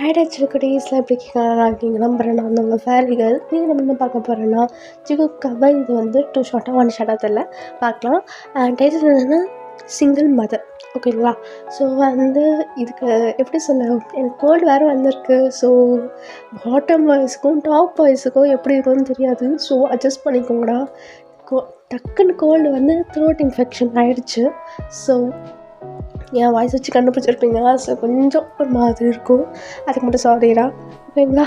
ஆயிடுச்சு குட்டீஸில் எப்படி கேட்கலாம் இருக்கீங்க நம்புறேன். நான் வந்து உங்கள் ஃபேரிகள் நீங்கள் நம்ம என்ன பார்க்க போகிறோன்னா ஜிகுக்காக இது வந்து 2 ஷார்ட்டாக 1 ஷார்ட்டாக தெரில பார்க்கலாம். டைட்டில் என்னென்னா சிங்கிள் மதர். ஓகேங்களா? ஸோ வந்து இதுக்கு எப்படி சொல்ல, எனக்கு கோல்டு வேறு வந்திருக்கு. ஸோ பாட்டம் வாய்ஸுக்கும் டாப் வாய்ஸுக்கும் எப்படி இருக்கும்னு தெரியாது. ஸோ அட்ஜஸ்ட் பண்ணிக்கோங்கடா. டக்குன்னு கோல்டு வந்து த்ரோட் இன்ஃபெக்ஷன் ஆகிடுச்சு. ஸோ என் வாய்ஸ் வச்சு கண்டுபிடிச்சிருப்பீங்க. ஸோ கொஞ்சம் ஒரு மாதிரி இருக்கும், அதுக்கு மட்டும் சாரிடா. ஓகேங்களா?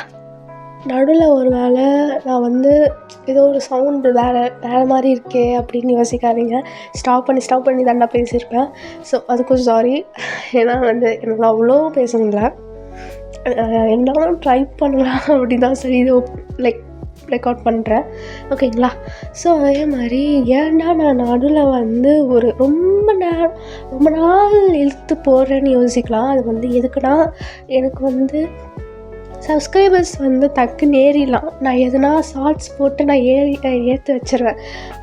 நடுவில் ஒரு வேளை நான் வந்து ஏதோ ஒரு சவுண்டு வேறு மாதிரி இருக்கே அப்படின்னு யோசிக்காதீங்க. ஸ்டாப் பண்ணி தாண்டா பேசியிருப்பேன். ஸோ அதுக்கும் சாரி. ஏன்னா வந்து எனக்கு அவ்வளோ பேசணும்ல, என்னாலும் ட்ரை பண்ணலாம் அப்படி தான் சரி இது லைக் ரெக்கார்ட் பண்ணுறேன். ஓகேங்களா? ஸோ அதே மாதிரி ஏன்டா நான் நடுவில் வந்து ஒரு ரொம்ப நாள் இழுத்து போடுறேன்னு யோசிக்கலாம். அது வந்து எதுக்குன்னா, எனக்கு வந்து சப்ஸ்கிரைபர்ஸ் வந்து டக்குன்னு ஏறிடலாம். நான் எதுனா ஷார்ட்ஸ் போட்டு நான் ஏற்றி வச்சிருவேன்.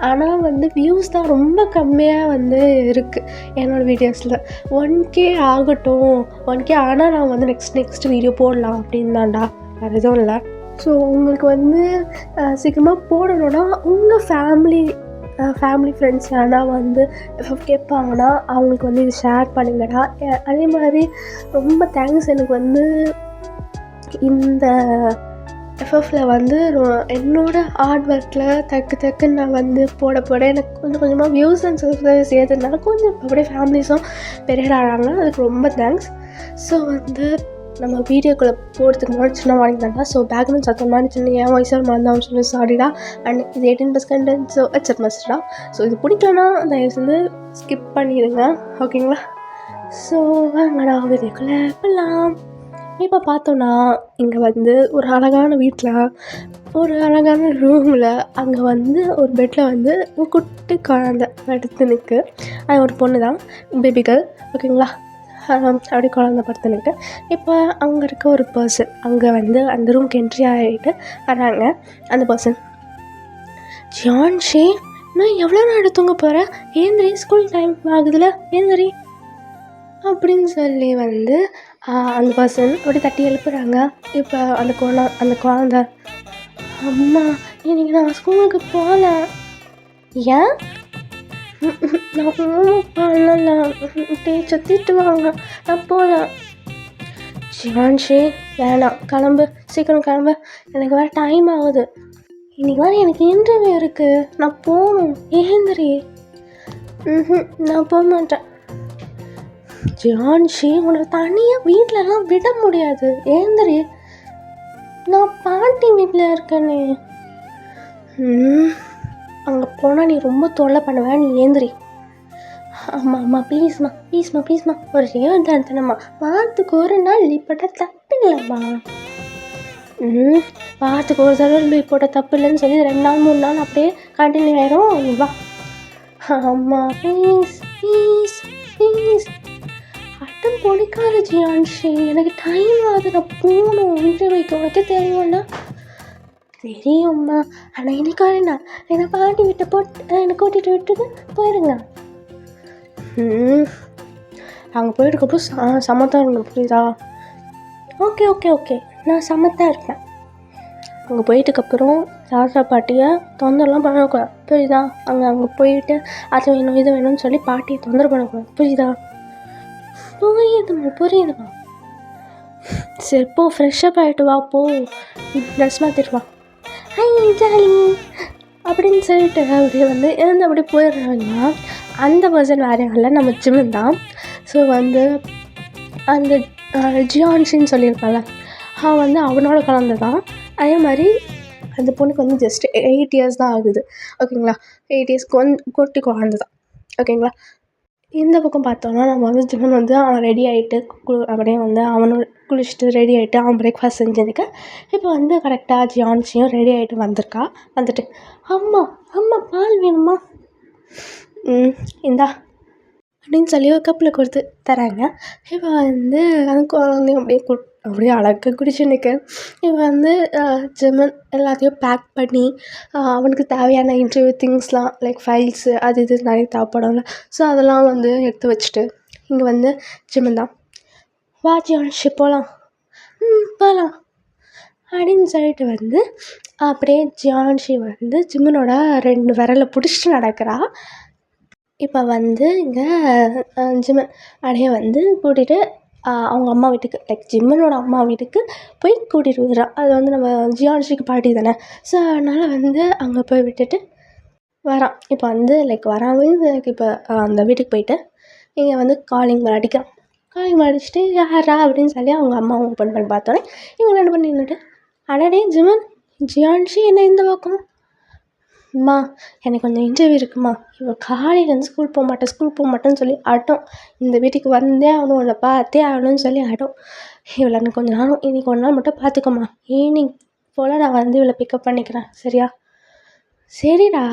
ஆனால் வந்து வியூஸ் தான் ரொம்ப கம்மியாக வந்து இருக்குது என்னோடய வீடியோஸில். 1K ஆகட்டும், 1K ஆனால் நான் வந்து நெக்ஸ்ட் வீடியோ போடலாம் அப்படின்னு தான்டா, வேறு எதுவும் இல்லை. ஸோ உங்களுக்கு வந்து சீக்கிரமாக போடணுன்னா உங்கள் ஃபேமிலி ஃப்ரெண்ட்ஸ் யாரா வந்து கேட்பாங்கன்னா அவங்களுக்கு வந்து இது ஷேர் பண்ணுங்கடா. அதே மாதிரி ரொம்ப தேங்க்ஸ். எனக்கு வந்து இந்த எஃப்எஃப்பில் வந்து என்னோடய ஹார்ட் ஒர்க்கில் டக்குன்னு நான் வந்து போட எனக்கு கொஞ்சமாக வியூஸ் அண்ட் சப்ஸ்கிரைபர்ஸ் ஏற்றுனால கொஞ்சம் அப்படியே ஃபேமிலிஸும் பெரியடாகிறாங்க. அதுக்கு ரொம்ப தேங்க்ஸ். ஸோ வந்து நம்ம வீடியோக்குள்ளே போகிறதுக்கு முன்னாடி சின்ன வாங்கி தாண்டா. ஸோ பேக்ரவுண்ட் சத்தம் மாதிரி சின்ன என் வயசாக மறந்தான்னு சொல்லி சாரிடா. அண்ட் இது 18+ கண்டென்ட். ஸோ அச்சட் மஸ்டா. ஸோ இது பிடிக்கலன்னா தயவு செஞ்சு ஸ்கிப் பண்ணிடுங்க. ஓகேங்களா? ஸோ வாங்கடா வீடியோக்குள்ளே போகலாம். இப்போ பார்த்தோன்னா இங்கே வந்து ஒரு அழகான வீட்டில் ஒரு அழகான ரூமில் அங்கே வந்து ஒரு பெட்டில் வந்து ஒரு குட்டி குழந்தை படுத்து நிற்கு. அது ஒரு பொண்ணு தான், பேபி கேர்ள். ஓகேங்களா? அப்படி குழந்தை படுத்து நிற்கு. இப்போ அங்கே இருக்க ஒரு பர்சன் அங்கே வந்து அந்த ரூம்க்கு என்ட்ரி ஆகிட்டு வராங்க. அந்த பர்சன், ஜான்ஷி நான் எவ்வளோ நாள் தூங்க போகிறேன், ஏந்திரி, ஸ்கூல் டைம் ஆகுதுல, ஏந்திரி அப்படின்னு சொல்லி வந்து அந்த பர்சன் அப்படி தட்டி எழுப்புறாங்க. இப்போ அந்த குழந்தை, அம்மா இன்னைக்கு நான் ஸ்கூலுக்கு போகல. ஏன்? நான் பண்ணல, டீச்சர் திட்டுவாங்க, நான் போகல. ஜான்ஷி வேணாம், கிளம்பு, சீக்கிரம் கிளம்பு, எனக்கு வேறு டைம் ஆகுது. இன்னைக்கு வேறு எனக்கு இன்டர்வியூ இருக்குது, நான் போகணும், ஏந்திரி. நான் போக மாட்டேன். ஜான்ஷி உன்னை தனியாக வீட்டிலலாம் விட முடியாது, ஏந்திரி. நான் பாட்டி வீட்டில் இருக்கேனே. அங்கே போனால் நீ ரொம்ப தொல்லை பண்ணுவேன், நீ ஏந்திரி. அம்மா ப்ளீஸ்மா ஒரே ஒரு தானம்மா, வாரத்துக்கு ஒரு நாள் லீவ் போட்டால் தப்பு இல்லைம்மா. வாரத்துக்கு ஒரு தடவை லீவ் போட்டால் தப்பு இல்லைன்னு சொல்லி 2 நாள் 3 நாள் அப்படியே கண்டினியூ ஆயிரும். நீ வா அம்மா, ப்ளீஸ். அட்டம் பிடிக்காது ஜியான்ஷி, எனக்கு டைம் ஆகுது, நான் போகணும் இன்டர்வியூக்கு. உனக்கே தெரியும்ல. தெரியும்மா, ஆனால் இன்னைக்காரண்ணா என்னை பாட்டி விட்டு போட்டு என்னை கூட்டிகிட்டு விட்டுட்டு போயிடுங்க. அங்கே போயிட்டுருக்கப்போ சமத்தான் இருக்கணும், புரியுதா? ஓகே நான் சமத்தான் இருப்பேன். அங்கே போயிட்டுக்கப்புறம் தாத்தா பாட்டியை தொந்தரலாம் பண்ணக்கூடாது, புரியுதா? அங்கே போயிட்டு அது வேணும் இது வேணும்னு சொல்லி பாட்டியை தொந்தரவு பண்ணக்கூடாது, புரியுதா? புரியுதுமா. சரி போ, ஃப்ரெஷ்ஷப் ஆகிட்டு வா, போ, ட்ரெஸ் மாற்றிட்டு வா. ஜாலி அப்படின்னு சொல்லிட்டு அப்படியே வந்து இருந்து அப்படி போயிடுறாங்கன்னா அந்த பர்சன் வேறு இல்லை, நம்ம ஜிமின் தான். ஸோ வந்து அந்த ஜியான்ஷின்னு சொல்லியிருக்காள், அவன் வந்து அவனோட குழந்தை தான். அதே மாதிரி அந்த பொண்ணுக்கு வந்து ஜஸ்ட் 8 years தான் ஆகுது. ஓகேங்களா? 8 years குட்டி குழந்தை தான். ஓகேங்களா? இந்த பக்கம் பார்த்தோன்னா நம்ம வந்து ஜிமன் வந்து அவன் ரெடி ஆகிட்டு அப்படியே வந்து அவனும் குளிச்சுட்டு ரெடி ஆகிட்டு அவன் பிரேக்ஃபாஸ்ட் செஞ்சுருக்க. இப்போ வந்து கரெக்டாக ஜியான்ஷியும் ரெடி ஆகிட்டு வந்துட்டு அம்மா பால் வேணுமா, இந்தா அப்படின்னு சொல்லி ஒரு கப்பில் கொடுத்து தராங்க. இப்போ வந்து அந்த குழந்தையும் அப்படியே அழகாக குடிச்சு நிற்க. இப்போ வந்து ஜிமன் எல்லாத்தையும் பேக் பண்ணி அவனுக்கு தேவையான இன்டர்வியூ திங்ஸ்லாம் லைக் ஃபைல்ஸு அது இது நிறைய தேவைப்படும்ல. ஸோ அதெல்லாம் வந்து எடுத்து வச்சுட்டு இங்கே வந்து ஜிமன் தான், வா ஜியான்ஷி போகலாம். போகலாம் அப்படின்னு சொல்லிட்டு வந்து அப்படியே ஜியான்ஷி வந்து ஜிம்மனோட 2 விரலை பிடிச்சிட்டு நடக்கிறா. இப்போ வந்து இங்கே ஜிம்மன் அப்படியே வந்து கூட்டிகிட்டு அவங்க அம்மா வீட்டுக்கு, லைக் ஜிம்மனோட அம்மா வீட்டுக்கு போய் கூட்டிகிட்டு வந்துடுறா. அது வந்து நம்ம ஜியான்ஷிக்கு பாட்டி தானே. ஸோ அதனால் வந்து அங்கே போய் விட்டுட்டு வரான். இப்போ வந்து லைக் வராங்க. இப்போ அந்த வீட்டுக்கு போயிட்டு இங்கே வந்து காலிங் பெல் அடிக்கிறான். காலிங் பெல் அடிச்சுட்டு யாரா அப்படின்னு சொல்லி அவங்க அம்மா ஓப்பன் பண்ணி பார்த்தோன்னே இவங்க 2 பேரும் நின்றுட்டு, அடடே ஜிம்மன், ஜியான்ஷி என்ன இந்த பக்கம்? அம்மா எனக்கு கொஞ்சம் இன்டர்வியூ இருக்குமா. இவள் காலையிலேருந்து ஸ்கூல் போக மாட்டேன்னு சொல்லி ஆட்டம். இந்த வீட்டுக்கு வந்தே ஆகணும், உன்னை பார்த்தே ஆகணும்னு சொல்லி ஆட்டம். இவளை எனக்கு கொஞ்சம் நாளும் இன்றைக்கி 1 நாள் மட்டும் பார்த்துக்கோமா. ஈவினிங் போல் நான் வந்து இவளை பிக்கப் பண்ணிக்கிறேன், சரியா? சரிடா.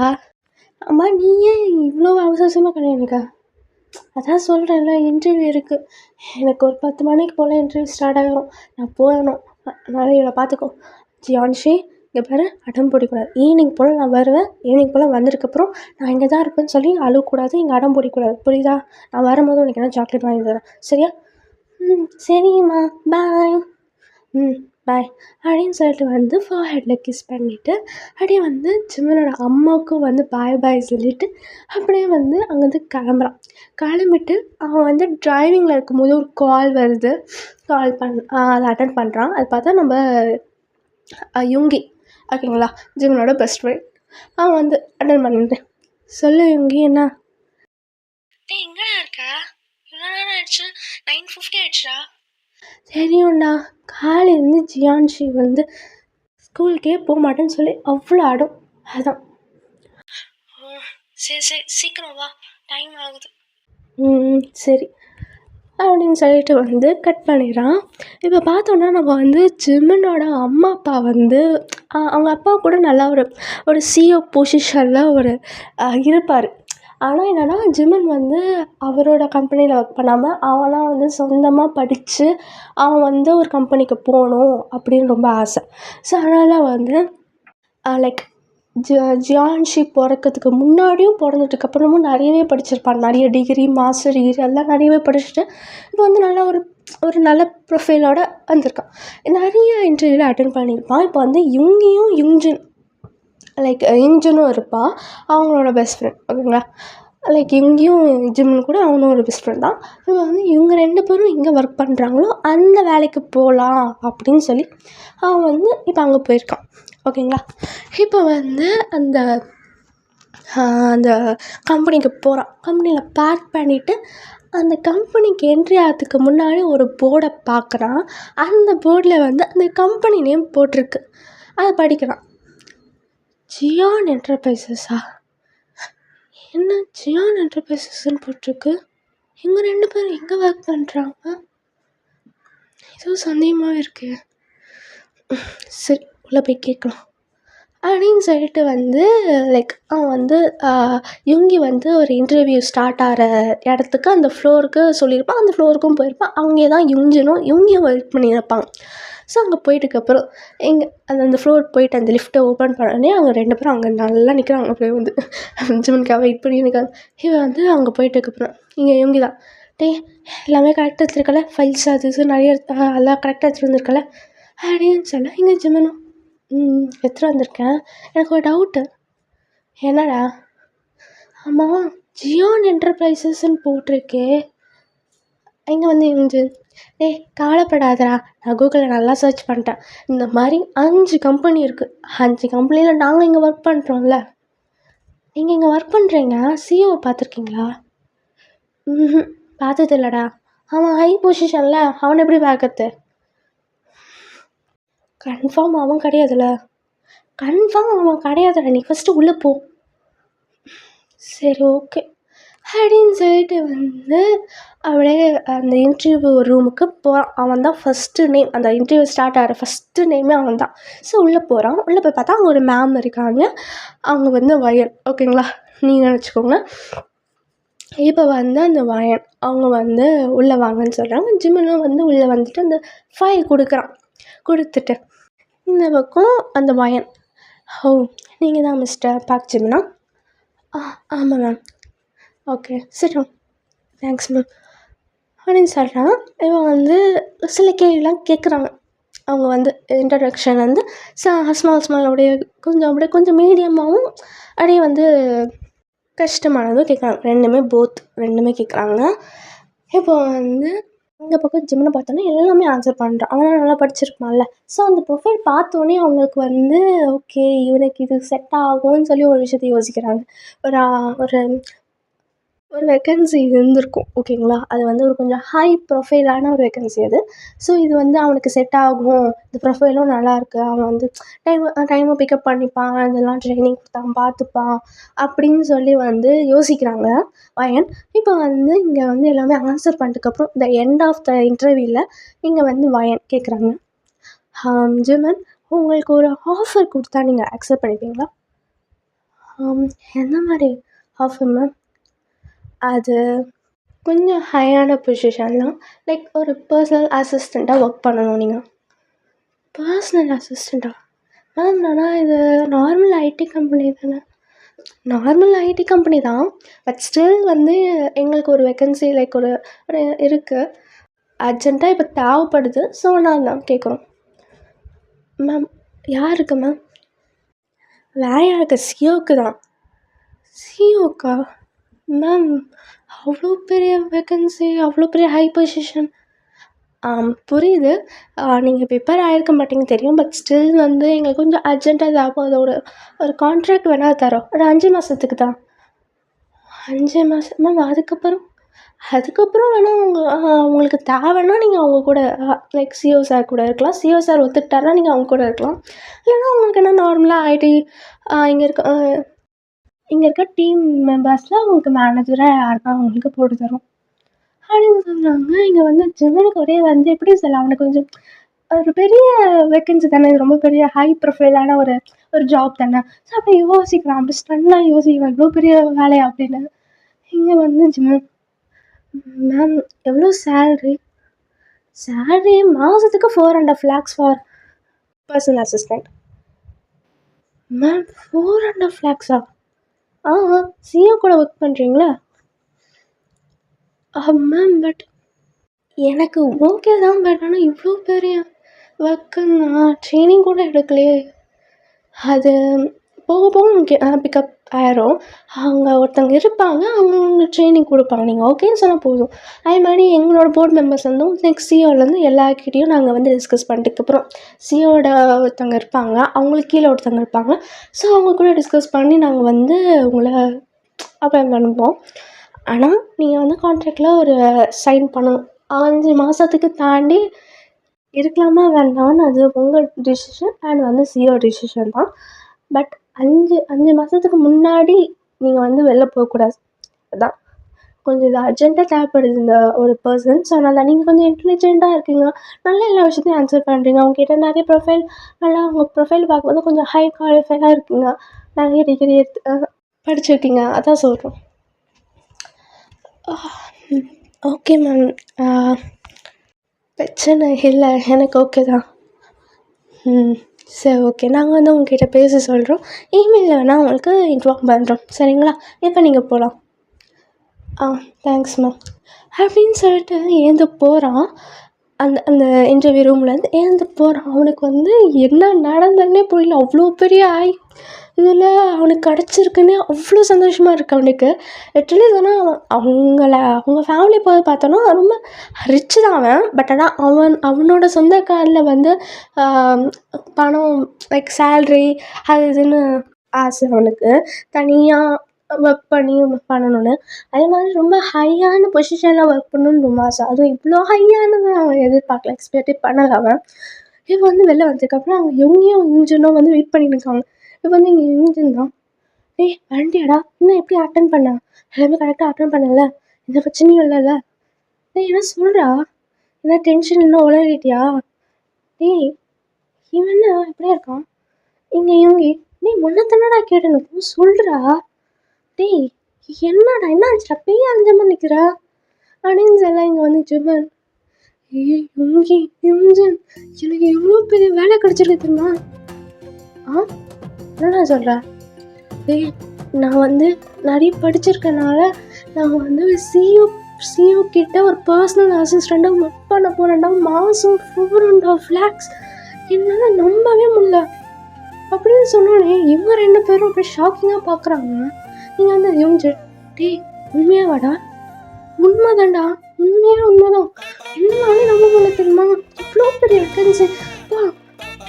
அம்மா நீ ஏன் இவ்வளோ அவசரமாக கிடையாதுக்கா? அதான் சொல்கிறேன்ல, இன்டர்வியூ இருக்குது. எனக்கு ஒரு 10 மணிக்கு போல் இன்டர்வியூ ஸ்டார்ட் ஆகிடும். நான் போகணும். அதனால் இவளை பார்த்துக்கோ. ஜியான்ஷி இங்கே பாரு, அடம் பிடிக்கூடாது. ஈவினிங் போல் நான் வருவேன். ஈவினிங் போல் வந்ததுக்கப்புறம் நான் இங்கே தான் இருப்பேன்னு சொல்லி அழுவக்கூடாது, இங்கே அடம் பிடிக்கூடாது, புரியுதா? நான் வரும்போது உனக்கு என்ன சாக்லேட் வாங்கி தரேன், சரியா? சரிம்மா, பாய். பாய் அப்படின்னு சொல்லிட்டு வந்து ஃபோர்ஹெட்டில் கிஸ் பண்ணிவிட்டு அப்படியே வந்து ஜிம்மனோட அம்மாவுக்கும் வந்து பாய் சொல்லிவிட்டு அப்படியே வந்து அங்கேருந்து கிளம்பிட்டு அவன் வந்து டிரைவிங்கில் இருக்கும்போது ஒரு கால் வருது. அதை அட்டன் பண்ணுறான். அது பார்த்தா நம்ம யுங்கி, ஓகேங்களா, ஜிம்மனோட பெஸ்ட் ஃப்ரெண்ட். அவன் வந்து அட்டன் பண்ணிட்டு, சொல்லு யுங்கி, என்ன எங்கடா இருக்க? இவ்வளோ நேரம் ஆயிடுச்சு, 9:50 ஆயிடுச்சா? தெரியும்டா, காலையிலேருந்து ஜியான்ஷி வந்து ஸ்கூலுக்கே போக மாட்டேன்னு சொல்லி அவ்வளோ ஆடும். அதான். சரி சீக்கிரம் வா, டைம் ஆகுது. சரி அப்படின்னு சொல்லிட்டு வந்து கட் பண்ணிடுறான். இப்போ பார்த்தோன்னா நம்ம வந்து ஜிம்மனோட அம்மா அப்பா வந்து அவங்க அப்பா கூட நல்லா ஒரு சிஓ பொசிஷனில் இருப்பார். ஆனால் என்னென்னா ஜிம்மன் வந்து அவரோட கம்பெனியில் ஒர்க் பண்ணாமல் அவனாக வந்து சொந்தமாக படித்து அவன் வந்து ஒரு கம்பெனிக்கு போகணும் அப்படின்னு ரொம்ப ஆசை. ஸோ அதனால் வந்து லைக் ஜியான்ஷி பிறக்கிறதுக்கு முன்னாடியும் பிறந்ததுக்கப்புறமும் நிறையவே படிச்சிருப்பான். நிறைய டிகிரி, மாஸ்டர் டிகிரி எல்லாம் நிறையவே படிச்சுட்டு இப்போ வந்து நல்லா ஒரு நல்ல ப்ரொஃபைலோடு வந்திருக்கான். நிறைய இன்டர்வியூவில் அட்டென்ட் பண்ணியிருப்பான். இப்போ வந்து யுங்ஜின் லைக் யுங்ஜினும் இருப்பான், அவங்களோட பெஸ்ட் ஃப்ரெண்ட், ஓகேங்களா. லைக் இங்கேயும் ஜிம்மன் கூட அவனும் ஒரு பெஸ்ட் ஃப்ரெண்ட் தான். இப்போ வந்து இவங்க 2 பேரும் எங்கே ஒர்க் பண்ணுறாங்களோ அந்த வேலைக்கு போகலாம் அப்படின்னு சொல்லி அவன் வந்து இப்போ அங்கே போயிருக்கான், ஓகேங்களா. இப்போ வந்து அந்த கம்பெனிக்கு போகிறான். கம்பெனியில் பேக் பண்ணிவிட்டு அந்த கம்பெனிக்கு என்ட்ரி ஆகிறதுக்கு முன்னாடி ஒரு போர்டை பார்க்குறான். அந்த போர்டில் வந்து அந்த கம்பெனி நேம் போட்டிருக்கு. அதை படிக்கிறான். ஜியான் என்டர்பிரைசஸா? என்ன ஜியான் என்டர்பிரைசஸ்ன்னு போட்டிருக்கு? இவங்க 2 பேரும் எங்கே ஒர்க் பண்ணுறாங்க? எதுவும் சந்தேகமாகவே இருக்குது. சரி, உள்ளே போய் கேட்கலாம் அப்படின்னு சொல்லிட்டு வந்து லைக் அவன் வந்து யுங்கி வந்து ஒரு இன்டர்வியூ ஸ்டார்ட் ஆகிற இடத்துக்கு அந்த ஃப்ளோருக்கு சொல்லியிருப்பான். அந்த ஃப்ளோருக்கும் போயிருப்பான். அங்கே தான் யுங்கியும் ஒர்க் பண்ணியிருப்பாங்க. ஸோ அங்கே போயிட்டுக்கப்புறம் அந்த ஃப்ளோருக்கு போயிட்டு அந்த லிஃப்ட்டை ஓப்பன் பண்ணோடனே அவங்க 2 பேரும் அங்கே நல்லா நிற்கிறாங்க. அப்படியே வந்து ஜிம்மனுக்காக வெயிட் பண்ணி இருக்காங்க. இவன் வந்து அங்கே போயிட்டுக்கப்புறம் இங்கே யுங்கி தான், எல்லாமே கரெக்டாக எடுத்துருக்கல, ஃபைல்ஸ் அது நிறைய எல்லாம் கரெக்டாக எடுத்துகிட்டு வந்துருக்கல அப்படின்னு சொல்ல, இங்கே ஜிம்மனும் எடுத்துகிட்டு வந்திருக்கேன். எனக்கு ஒரு டவுட்டு. என்னடா? ஆமாம், ஜியான் என்டர்பிரைசஸ்ன்னு போட்டிருக்கே. இங்கே வந்து யுங்ஜின், கவலைப்படாதடா, நான் கூகுளில் நல்லா சர்ச் பண்ணிட்டேன். இந்த மாதிரி 5 கம்பெனி இருக்குது. 5 கம்பெனியில் நாங்கள் இங்கே ஒர்க் பண்ணுறோம்ல. நீங்கள் இங்கே ஒர்க் பண்ணுறீங்க, சிஓ பார்த்துருக்கீங்களா? பார்த்தது இல்லைடா. அவன் ஹை பொசிஷனில், அவனை எப்படி பார்க்கறது? கன்ஃபார்ம் அவன் கிடையாதுல்ல. கன்ஃபார்ம் அவன் கிடையாதுடா. நீ ஃபஸ்ட்டு உள்ளே போ. சரி, ஓகே அப்படின்னு சொல்லிட்டு வந்து அப்படியே அந்த இன்டர்வியூ ரூமுக்கு போகிறான். அவன் தான் ஃபஸ்ட்டு நேம், அந்த இன்டர்வியூ ஸ்டார்ட் ஆகிற ஃபஸ்ட்டு நேமே அவன் தான். ஸோ உள்ளே போகிறான். உள்ளே போய் பார்த்தா அவங்க ஒரு மேம் இருக்காங்க. அவங்க வந்து வயல், ஓகேங்களா, நீங்கள் நினச்சிக்கோங்க. இப்போ வந்து அந்த வயன் அவங்க வந்து உள்ளே வாங்கன்னு சொல்கிறாங்க. ஜிம்மனும் வந்து உள்ளே வந்துட்டு அந்த ஃபைல் கொடுத்துட்டு இந்த பக்கம் அந்த வயன், நீங்கள் தான் மிஸ்டர் பாக் ஜிம்மனா? ஆமாம் மேம். ஓகே, சரி, தேங்க்ஸ் மேம் அப்படின்னு சொல்கிறான். இவன் வந்து சில கேள்விலாம் கேட்குறாங்க. அவங்க வந்து இன்ட்ரடக்ஷன் வந்து ஸ்மால் அப்படியே கொஞ்சம் மீடியமாகவும் அப்படியே வந்து கஷ்டமானதும் கேட்குறாங்க. ரெண்டுமே கேட்குறாங்க. இப்போ வந்து இந்த பக்கம் ஜிம்னு பார்த்தோன்னா எல்லாமே ஆன்சர் பண்ணுறான். அவன் நல்லா படிச்சிருப்பான்ல. ஸோ அந்த ப்ரொஃபைல் பார்த்தோன்னே அவங்களுக்கு வந்து ஓகே இவனுக்கு இது செட் ஆகும்னு சொல்லி ஒரு விஷயத்த யோசிக்கிறாங்க. ஒரு ஒரு ஒரு வேக்கன்சி இருந்திருக்கும் ஓகேங்களா. அது வந்து ஒரு கொஞ்சம் ஹை ப்ரொஃபைலான ஒரு வேக்கன்சி அது. ஸோ இது வந்து அவனுக்கு செட் ஆகும், இந்த ப்ரொஃபைலும் நல்லாயிருக்கு, அவன் வந்து டைமை பிக்கப் பண்ணிப்பான், இதெல்லாம் ட்ரைனிங் கொடுத்தான் பார்த்துப்பான் அப்படின்னு சொல்லி வந்து யோசிக்கிறாங்க வயன். இப்போ வந்து இங்கே வந்து எல்லாமே ஆன்சர் பண்ணதுக்கப்புறம் இந்த எண்ட் ஆஃப் த இன்டர்வியூவில் இங்கே வந்து வயன் கேட்குறாங்க, ஜிமன் உங்களுக்கு ஒரு ஆஃபர் கொடுத்தா நீங்கள் அக்செப்ட் பண்ணிப்பீங்களா? எந்த மாதிரி ஆஃபர் மேம்? அது கொஞ்சம் ஹையான பொசிஷன் தான். லைக் ஒரு பர்சனல் அசிஸ்டண்ட்டாக ஒர்க் பண்ணணும் நீங்கள். பர்சனல் அசிஸ்டண்ட்டா மேம்? ஆனால் இது நார்மல் ஐடி கம்பெனி தானே. நார்மல் ஐடி கம்பெனி தான், பட் ஸ்டில் வந்து எங்களுக்கு ஒரு வேக்கன்சி லைக் ஒரு இருக்குது, அர்ஜென்ட்டாக இப்போ தேவைப்படுது. ஸோ நான் தான் கேட்குறோம். மேம் யாருக்கு மேம்? வேறு யாருக்கு? சிஓக்கு தான். சிஓக்கா மேம்? அவ்வளோ பெரிய வேக்கன்சி, அவ்வளோ பெரிய ஹை பொசிஷன். புரியுது, நீங்கள் ப்ரிப்பேர் ஆகிருக்க மாட்டீங்க தெரியும், பட் ஸ்டில் வந்து எங்களுக்கு கொஞ்சம் அர்ஜென்ட்டாக தேவை. அதோட ஒரு கான்ட்ராக்ட் வேணால் தரோம், ஒரு 5 மாதத்துக்கு தான். 5 மாதம் மேம்? அதுக்கப்புறம் வேணால் உங்களுக்கு தேவைன்னா நீங்கள் அவங்க கூட லைக் சிஓ சார் கூட இருக்கலாம். சிஓ சார் ஒத்துக்கிட்டாருன்னா நீங்கள் அவங்க கூட இருக்கலாம். இல்லைன்னா உங்களுக்கு என்ன நார்மலாக ஐடி இங்கே இருக்க டீம் மெம்பர்ஸில் உங்களுக்கு மேனேஜராக யாருக்கா அவங்களுக்கு போட்டு தரும் அப்படின்னு சொல்கிறாங்க. இங்கே வந்து ஜிம்மனுக்கு ஒரே வந்து எப்படி சொல்ல, அவனுக்கு கொஞ்சம் ஒரு பெரிய வேக்கன்சி தானே, இது ரொம்ப பெரிய ஹை ப்ரொஃபைலான ஒரு ஜாப் தானே. ஸோ அப்படி யோசிக்கிறான், அப்படி ஸ்டன்னாக யோசிக்கிறான், இவ்வளோ பெரிய வேலையா அப்படின்னு. இங்கே வந்து ஜிம்மன் மேம் எவ்வளோ சேல்ரி மாதத்துக்கு 4.5 lakhs for personal assistant. Ma'am 4.5 lakhs? CO கூட ஒர்க் பண்ணுறீங்களா? மேம் பட் எனக்கு ஓகே தான், பட் ஆனால் இவ்வளோ பெரிய ஒர்க்கு நான் ட்ரைனிங் கூட எடுக்கலையே. அது போக நமக்கு பிக்கப் ஆயிரும். அவங்க ஒருத்தவங்க இருப்பாங்க, அவங்க ட்ரைனிங் கொடுப்பாங்க, நீங்கள் ஓகேன்னு சொன்னால் போதும். அதே மாதிரி எங்களோட போர்டு மெம்பர்ஸ் வந்து நெக்ஸ்ட் சிஓலேருந்து எல்லாருக்கிட்டையும் நாங்கள் வந்து டிஸ்கஸ் பண்ணிட்டதுக்கப்புறம் சிஓட ஒருத்தவங்க இருப்பாங்க, அவங்களுக்கு கீழே ஒருத்தவங்க இருப்பாங்க. ஸோ அவங்க கூட டிஸ்கஸ் பண்ணி நாங்கள் வந்து உங்களை அப்பாயின்ட் பண்ணுவோம். ஆனால் நீங்கள் வந்து கான்ட்ராக்டில் ஒரு சைன் பண்ணணும். 5 மாதத்துக்கு தாண்டி இருக்கலாமா வேண்டாம்னு அது உங்கள் டிசிஷன் அண்ட் வந்து சிஓ டிசிஷன் தான். பட் 5 மாதத்துக்கு முன்னாடி நீங்கள் வந்து வெளில போகக்கூடாது. அதுதான் கொஞ்சம் இது அர்ஜென்ட்டாக தேவைப்படுது இந்த ஒரு பர்சன். ஸோ அதனால் நீங்கள் கொஞ்சம் இன்டெலிஜென்ட்டாக இருக்கீங்க, நல்லா எல்லா விஷயத்தையும் ஆன்சர் பண்ணுறீங்க, அவங்ககிட்ட நிறைய ப்ரொஃபைல் நல்லா உங்கள் ப்ரொஃபைல் பார்க்கும்போது கொஞ்சம் ஹை குவாலிஃபைடாக இருக்கீங்க, நிறைய டிகிரி படிச்சிருக்கீங்க, அதான் சொல்கிறோம். ஓகே மேம், பிரச்சனை இல்லை, எனக்கு ஓகே தான். சரி ஓகே, நாங்கள் வந்து உங்ககிட்ட பேச சொல்கிறோம், இமெயிலில் வேணால் உங்களுக்கு இன்ஃபார்ம் பண்ணுறோம், சரிங்களா? இப்போ நீங்கள் போகலாம். தேங்க்ஸ் மேம் அப்படின்னு சொல்லிட்டு ஏந்து போகிறான். அந்த இன்டர்வியூ ரூம்லேருந்து ஏந்து போகிறான். அவனுக்கு வந்து என்ன நடந்ததுன்னே புரியல. அவ்வளோ பெரிய இதில் அவனுக்கு கிடச்சிருக்குன்னு அவ்வளோ சந்தோஷமாக இருக்குது அவனுக்கு. லிட்டரலி சொன்னால் அவங்க ஃபேமிலி போய் பார்த்தோன்னா ரொம்ப ரிச்சு தான் அவன். பட் ஆனால் அவனோட சொந்த காரில் வந்து பணம் லைக் சேல்ரி அது இதுன்னு ஆசை அவனுக்கு, தனியாக ஒர்க் பண்ணணும்னு. அதே மாதிரி ரொம்ப ஹையான பொசிஷனில் ஒர்க் பண்ணணுன்னு ரொம்ப ஆசை. அதுவும் இவ்வளோ ஹையானது அவன் எதிர்பார்க்கல, எக்ஸ்பெக்டே பண்ணலை அவன். இப்போ வந்து வெளில வந்ததுக்கப்புறம் அவங்க எங்கேயும் இன்ஜினும் வந்து வெயிட் பண்ணிட்டு இருக்காங்க. இப்போ வந்து இங்கே இன்ஜின் தான், வண்டியாடா இன்னும் எப்படி அட்டன் பண்ண, எல்லாமே கரெக்டாக அட்டன் பண்ணல, எந்த பிரச்சனையும் இல்லைல்ல, என்ன சொல்கிறா, என்ன டென்ஷன் இன்னும் உளறிட்டியா, இவன் என்ன இப்படியே இருக்கான், இவங்க முன்ன தன்னடா கேட்டனுக்கும் சொல்கிறா, என்னடா என்ன ஆச்சுடா, பேய் அஞ்ச மாதிரி நிற்கிறா அப்படின்னு சொல்ல. இங்கே வந்து ஜிம்மன் இன்ஜின் எனக்கு எவ்வளோ பெரிய வேலை கிடச்சிருக்கு தெரியுமா? என்னடா சொல்கிறா? நான் வந்து நிறைய படிச்சிருக்கனால நான் வந்து சிஓ கிட்ட ஒரு பர்சனல் அசிஸ்டண்ட்டாக ஒர்க் பண்ண போகிறேன்டா, மாதம் 4.5 lakhs என்னால் நம்பவே முடியல. அப்படின்னு சொன்னோடனே இவங்க 2 பேரும் அப்படியே ஷாக்கிங்காக பார்க்குறாங்க. நீங்கள் வந்து யோசிச்சு, டேய் உண்மையாவாடா? உண்மைதான்டா, உண்மைதான். என்னாலே நம்ப முடியல தெரியுமா? இவ்வளோ பெரிய அட்டென்ஷன் பா,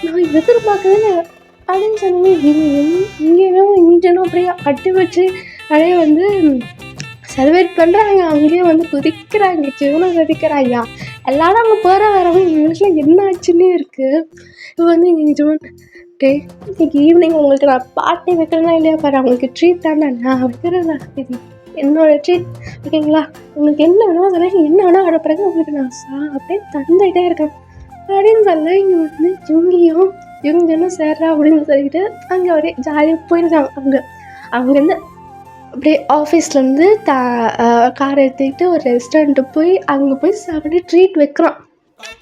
நான் எதிர்பார்க்கவே அப்படின்னு சொன்னோன்னே இங்கேயும் இங்கேயும் அப்படியே அட்டி வச்சு அப்படியே வந்து செலிப்ரேட் பண்ணுறாங்க. அங்கேயே வந்து குதிக்கிறாங்க, சிவனை குதிக்கிறாயா. எல்லாரும் அங்கே போகிற வரவங்க இவங்களுக்குலாம் என்ன ஆச்சுன்னே இருக்குது. இப்போ வந்து இங்கே ஜோன், டே இன்னைக்கு ஈவினிங் உங்களுக்கு நான் பார்ட்டி வைக்கிறேன்னா இல்லையா பாரு, அவங்களுக்கு ட்ரீட் தானே நான் வைக்கிறேன். இது என்னோடய ட்ரீட், ஓகேங்களா? உங்களுக்கு என்ன வேணும் அதெல்லாம் என்ன வேணால் வர பிறகு உங்களுக்கு நான் அப்படியே தந்துகிட்டே இருக்கேன் அப்படின்னு சொல்ல, இங்கே வந்து இவங்களும் சேர்றா அப்படின்னு சொல்லிட்டு அங்கே அப்படியே ஜாலியாக போயிருக்காங்க. அங்கேருந்து அப்படியே ஆஃபீஸ்லேருந்து காரை எடுத்துக்கிட்டு ஒரு ரெஸ்டாரண்ட்டு போய் அங்கே போய் சாப்பிட்டு ட்ரீட் வைக்கிறான்,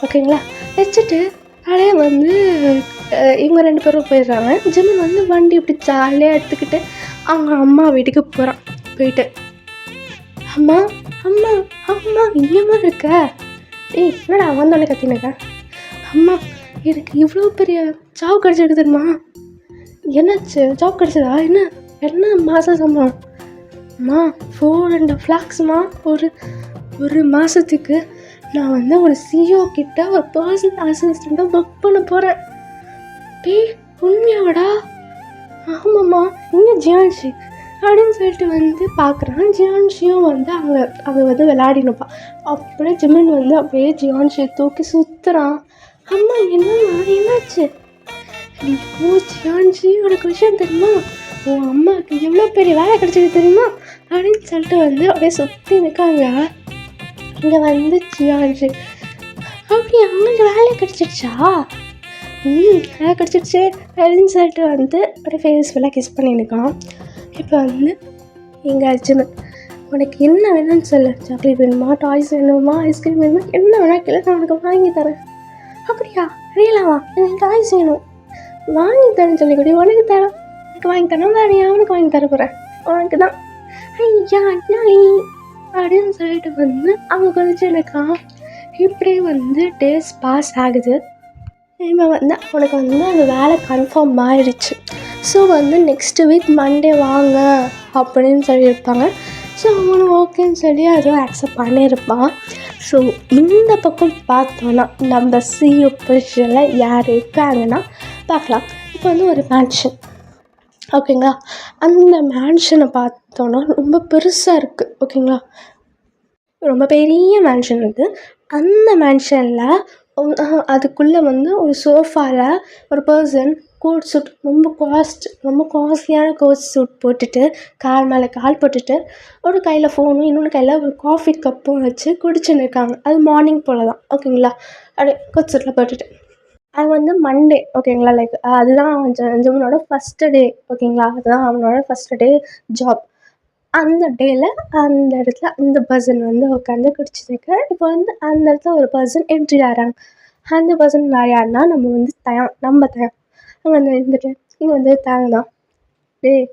ஓகேங்களா? வச்சுட்டு அப்படியே வந்து இவங்க 2 பேரும் போயிடுறாங்க. ஜிமின் வந்து வண்டி இப்படி ஜாலியாக எடுத்துக்கிட்டு அவங்க அம்மா வீட்டுக்கு போகிறான். போயிட்டு அம்மா அம்மா அம்மா இங்கேயுமா இருக்க? ஏய் என்னடா வந்தோடனே கத்தினக்கா? அம்மா எனக்கு இவ்வளோ பெரிய ஜாப் கிடச்சிருக்கு தெரியுமா? என்னாச்சு? ஜாப் கிடச்சதா? என்ன மாத சம்பளம்? அம்மா 4.5 lakhsமா. ஒரு மாதத்துக்கு நான் வந்து ஒரு சிஇஓ கிட்ட ஒரு பர்சனல் அசிஸ்டண்ட்டாக ஒர்க் பண்ண போகிறேன். டேய் உண்மையாவடா? ஆமாம்மா. இங்கே ஜியான்ஷி அப்படின்னு சொல்லிட்டு வந்து பார்க்குறான். ஜியான்ஷியும் வந்து அவள் வந்து விளையாடினுப்பான். அப்படியே ஜிமின் வந்து அப்படியே ஜியான்ஷியை தூக்கி சுற்றுறான். அம்மா என்னம்மா என்னாச்சு? ஓ ஜியான்ஷி உனக்கு விஷயம் தெரியுமா? உன் அம்மாவுக்கு எவ்வளோ பெரிய வேலை கிடச்சிது தெரியுமா அப்படின்னு சொல்லிட்டு வந்து அப்படியே சுற்றி நிற்காங்க. இங்கே வந்து ஜியான்ஷி, அப்படி அவங்களுக்கு வேலை கிடச்சிடுச்சா? வேலை கிடச்சிடுச்சு அப்படின்னு சொல்லிட்டு வந்து அப்படியே ஃபேஸ்ஃபுல்லாக கிஸ் பண்ணியிருக்கான். இப்போ வந்து எங்கள் அர்ஜுனன், உனக்கு என்ன வேணும்னு சொல்லு. சாக்லேட் வேணுமா, டாய்ஸ் வேணுமா, ஐஸ்கிரீம் வேணுமா, என்ன வேணா கேளு, நான் உனக்கு வாங்கி தரேன். அப்படியா? ரியலாவா? எனக்கு டாய்ஸ் வேணும், வாங்கி தரேன்னு சொல்லிக்கூடி. உனக்கு தரேன், எனக்கு வாங்கி தரேன். வேறு அவனுக்கு வாங்கி தர போகிறேன், உனக்கு தான். ஐயா அண்ணாளி அப்படின்னு சொல்லிட்டு வந்து அவங்க கொஞ்சம் எனக்கா இப்படியே வந்து டேஸ் பாஸ் ஆகுது. இப்போ வந்து அவனுக்கு வந்து அந்த வேலை கன்ஃபார்ம் ஆயிடுச்சு. ஸோ வந்து நெக்ஸ்ட் வீக் மண்டே வாங்க அப்படின்னு சொல்லியிருப்பாங்க. ஸோ அவனும் ஓகேன்னு சொல்லி அதுவும் அக்செப்ட் பண்ணியிருப்பான். ஸோ இந்த பக்கம் பார்த்தோன்னா நம்ம சிஇஓ பொசிஷனில் யார் இருக்காங்கன்னா பார்க்கலாம். இப்போ வந்து ஒரு மேன்ஷன், ஓகேங்களா? அந்த மேன்ஷனை பார்த்தோன்னா ரொம்ப பெருசாக இருக்குது, ஓகேங்களா? ரொம்ப பெரிய மேன்ஷன் இருக்குது. அந்த மேன்ஷனில் அதுக்குள்ளே வந்து ஒரு சோஃபாவில் ஒரு பர்சன் கோட் சூட், ரொம்ப காஸ்ட்லியான கோட் சூட் போட்டுட்டு கால் மேலே கால் போட்டுட்டு ஒரு கையில் ஃபோனும் இன்னொன்று கையில் ஒரு காஃபி கப்பும் வச்சு குடிச்சுன்னு இருக்காங்க. அது மார்னிங் போல் தான், ஓகேங்களா? அப்படியே கோட் சூட்டில் போட்டுட்டு அது வந்து மண்டே, ஓகேங்களா? லைக் அதுதான் ஜிமினோட ஃபஸ்ட்டு டே, ஓகேங்களா? அதுதான் அவனோட ஃபஸ்ட்டு டே ஜாப். அந்த டேயில் அந்த இடத்துல அந்த பர்சன் வந்து உட்காந்து குடிச்சிருக்க. இப்போ வந்து அந்த இடத்துல ஒரு பர்சன் என்ட்ரி ஆகிறாங்க. அந்த பர்சன் வேறு யாருன்னா நம்ம தயம் அங்கே வந்து இருந்துட்டு இங்கே வந்து தான், டேய்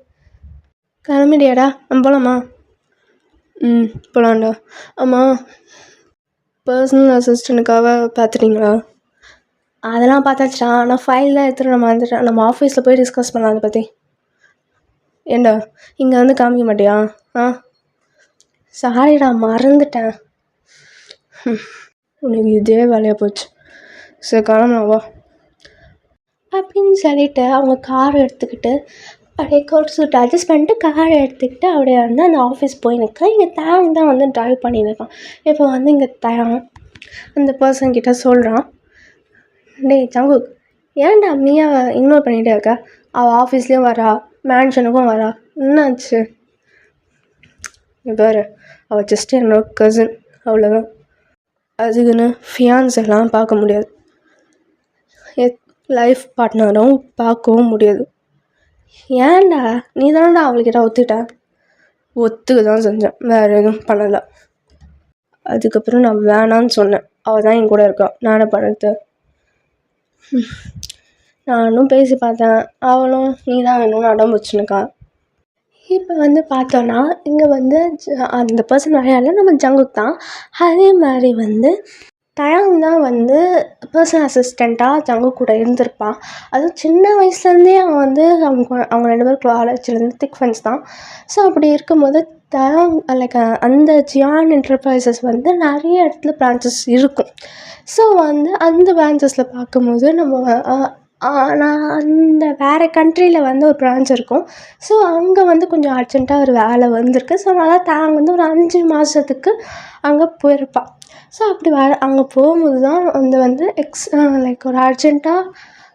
கிளம்பிடியாடா, நம்ம போகலாமா? போகலாண்டா. ஆமாம், பர்சனல் அசிஸ்டண்ட்டுக்காக பார்த்துட்டிங்களா? அதெல்லாம் பார்த்தாச்சுடா, ஆனால் ஃபைல் தான் எடுத்துகிட்டு நம்ம வந்துட்டேன். நம்ம ஆஃபீஸில் போய் டிஸ்கஸ் பண்ணலாம் அதை பற்றி. ஏண்டா இங்கே வந்து காமிக்க மாட்டியா? சாரிடா மறந்துட்டேன். உனக்கு இதே வேலையாக போச்சு. சரி கிளம்பலாம் வா அப்படின்னு சொல்லிட்டு அவங்க காரை எடுத்துக்கிட்டு அப்படியே கோட் சூட் அட்ஜஸ்ட் பண்ணிட்டு காரை எடுத்துக்கிட்டு அப்படியே வந்து அந்த ஆஃபீஸ் போய் நிற்க. இங்கே தேங் தான் வந்து ட்ரைவ் பண்ணியிருக்கான். இப்போ வந்து இங்கே தேங் அந்த பர்சன்கிட்ட சொல்கிறான், டேய் ஜங்கு, ஏன்டா அம்மியாக இக்னோர் பண்ணிகிட்டே இருக்கா? அவள் ஆஃபீஸ்லேயும் வரா, மேன்ஷனுக்கும் வரா, என்னாச்சு? பாரு, அவள் ஜஸ்ட் என்னோட கசின், அவ்வளோதான். அதுக்குன்னு ஃபியான்ஸ் எல்லாம் பார்க்க முடியாது, லைஃப் பார்ட்னரும் பார்க்கவும் முடியாது. ஏன்டா நீ தானடா அவள்கிட்ட ஒத்துக்க தான் செஞ்சேன், வேறு எதுவும் பண்ணலை. அதுக்கப்புறம் நான் வேணான்னு சொன்னேன், அவள் தான் என் கூட இருக்கா, நானே பண்ணுறது. நானும் பேசி பார்த்தேன், அவளும் நீ தான் வேணும்னு அடம் வச்சுனுக்கா. இப்போ வந்து பார்த்தோன்னா இங்கே வந்து அந்த பர்சன் வரையால நம்ம ஜங்குக் தான். அதே மாதிரி வந்து தயாங் தான் வந்து பர்சனல் அசிஸ்டண்ட்டாக ஜங்குக் கூட இருந்திருப்பான். அதுவும் சின்ன வயசுலேருந்தே அவன் வந்து அவங்க 2 பேரும் காலேஜ்லேருந்து திக் ஃப்ரெண்ட்ஸ் தான். ஸோ அப்படி இருக்கும்போது தயாங் லைக் அந்த ஜியான் என்டர்பிரைசஸ் வந்து நிறைய இடத்துல பிரான்ச்சஸ் இருக்கும். ஸோ வந்து அந்த பிரான்ச்சஸில் பார்க்கும்போது நான் அந்த வேறு கண்ட்ரியில் வந்து ஒரு பிரான்ச் இருக்கும். ஸோ அங்கே வந்து கொஞ்சம் அர்ஜென்ட்டாக ஒரு வேலை வந்திருக்கு. ஸோ அதனால் தயாங் வந்து ஒரு 5 மாதத்துக்கு அங்கே போயிருப்பான். ஸோ அப்படி அங்கே போகும்போது தான் வந்து லைக் ஒரு அர்ஜென்ட்டாக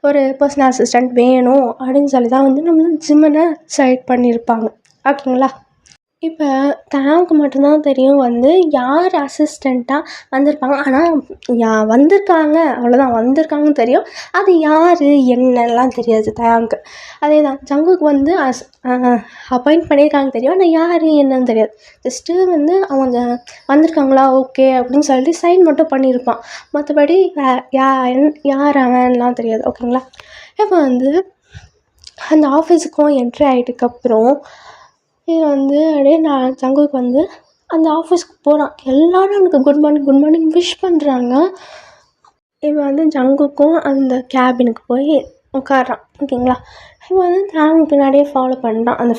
ஒரு பர்சனல் அசிஸ்டண்ட் வேணும் அப்படின்னு சொல்லி தான் வந்து நம்மள ஜிம்மினை செலக்ட் பண்ணியிருப்பாங்க. ஓகேங்களா? இப்போ தயாங்க்கு மட்டும்தான் தெரியும் வந்து யார் அசிஸ்டண்ட்டாக வந்திருப்பாங்க. ஆனால் வந்திருக்காங்க, அவ்வளோதான், வந்திருக்காங்கன்னு தெரியும். அது யார் என்னெல்லாம் தெரியாது தயாங்க்கு. அதே தான் ஜங்குக்கு வந்து அப்பாயிண்ட் பண்ணியிருக்காங்க தெரியும். ஆனால் யார் என்னன்னு தெரியாது. ஜஸ்ட்டு வந்து அவங்க வந்திருக்காங்களா ஓகே அப்படின்னு சொல்லிட்டு சைன் மட்டும் பண்ணியிருப்பான். மற்றபடி யார் அவன்லாம் தெரியாது. ஓகேங்களா? இப்போ வந்து அந்த ஆஃபீஸுக்கும் என்ட்ரி ஆகிட்டுக்கப்புறம் வந்து அப்படியே ஜங்குக்கு வந்து அந்த ஆஃபீஸ்க்கு போகிறான். எல்லோரும் அவனுக்கு குட் மார்னிங் விஷ் பண்ணுறாங்க. இவன் வந்து ஜங்குக்கும் அந்த கேபினுக்கு போய் உட்காடுறான். ஓகேங்களா? இவன் வந்து தயாங் பின்னாடியே ஃபாலோ பண்ணுறான். அந்த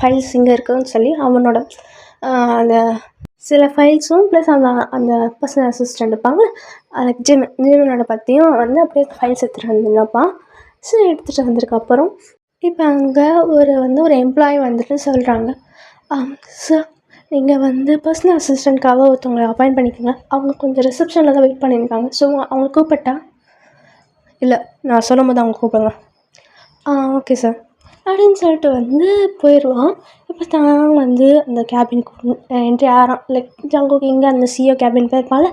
ஃபைல்ஸ் இங்கே இருக்குதுன்னு சொல்லி அவனோட அந்த சில ஃபைல்ஸும் ப்ளஸ் அந்த பர்சனல் அசிஸ்டண்ட் இருப்பாங்க லைக் ஜிமனோட பற்றியும் வந்து அப்படியே ஃபைல்ஸ் எடுத்துகிட்டு வந்துருப்பான். ஸோ எடுத்துகிட்டு வந்ததுக்கப்புறம் இப்போ அங்கே ஒரு எம்ப்ளாயி வந்துட்டு சொல்கிறாங்க, சார் நீங்கள் வந்து பர்சனல் அசிஸ்டண்ட்காக ஒருத்தவங்களை அப்பாயிண்ட் பண்ணிக்கோங்க. அவங்க கொஞ்சம் ரிசப்ஷனில் தான் வெயிட் பண்ணியிருக்காங்க. ஸோ அவங்கள கூப்பிட்டா? இல்லை, நான் சொல்லும் போது அவங்க கூப்பிடுங்க. ஓகே சார் அப்படின்னு சொல்லிட்டு வந்து போயிடுவான். இப்போ தான் வந்து அந்த கேபினுக்கு என்ட்ரி ஆகிறான். லைக் ஜங்குக்கு இங்கே அந்த சிஓ கேபின் போயிருப்பால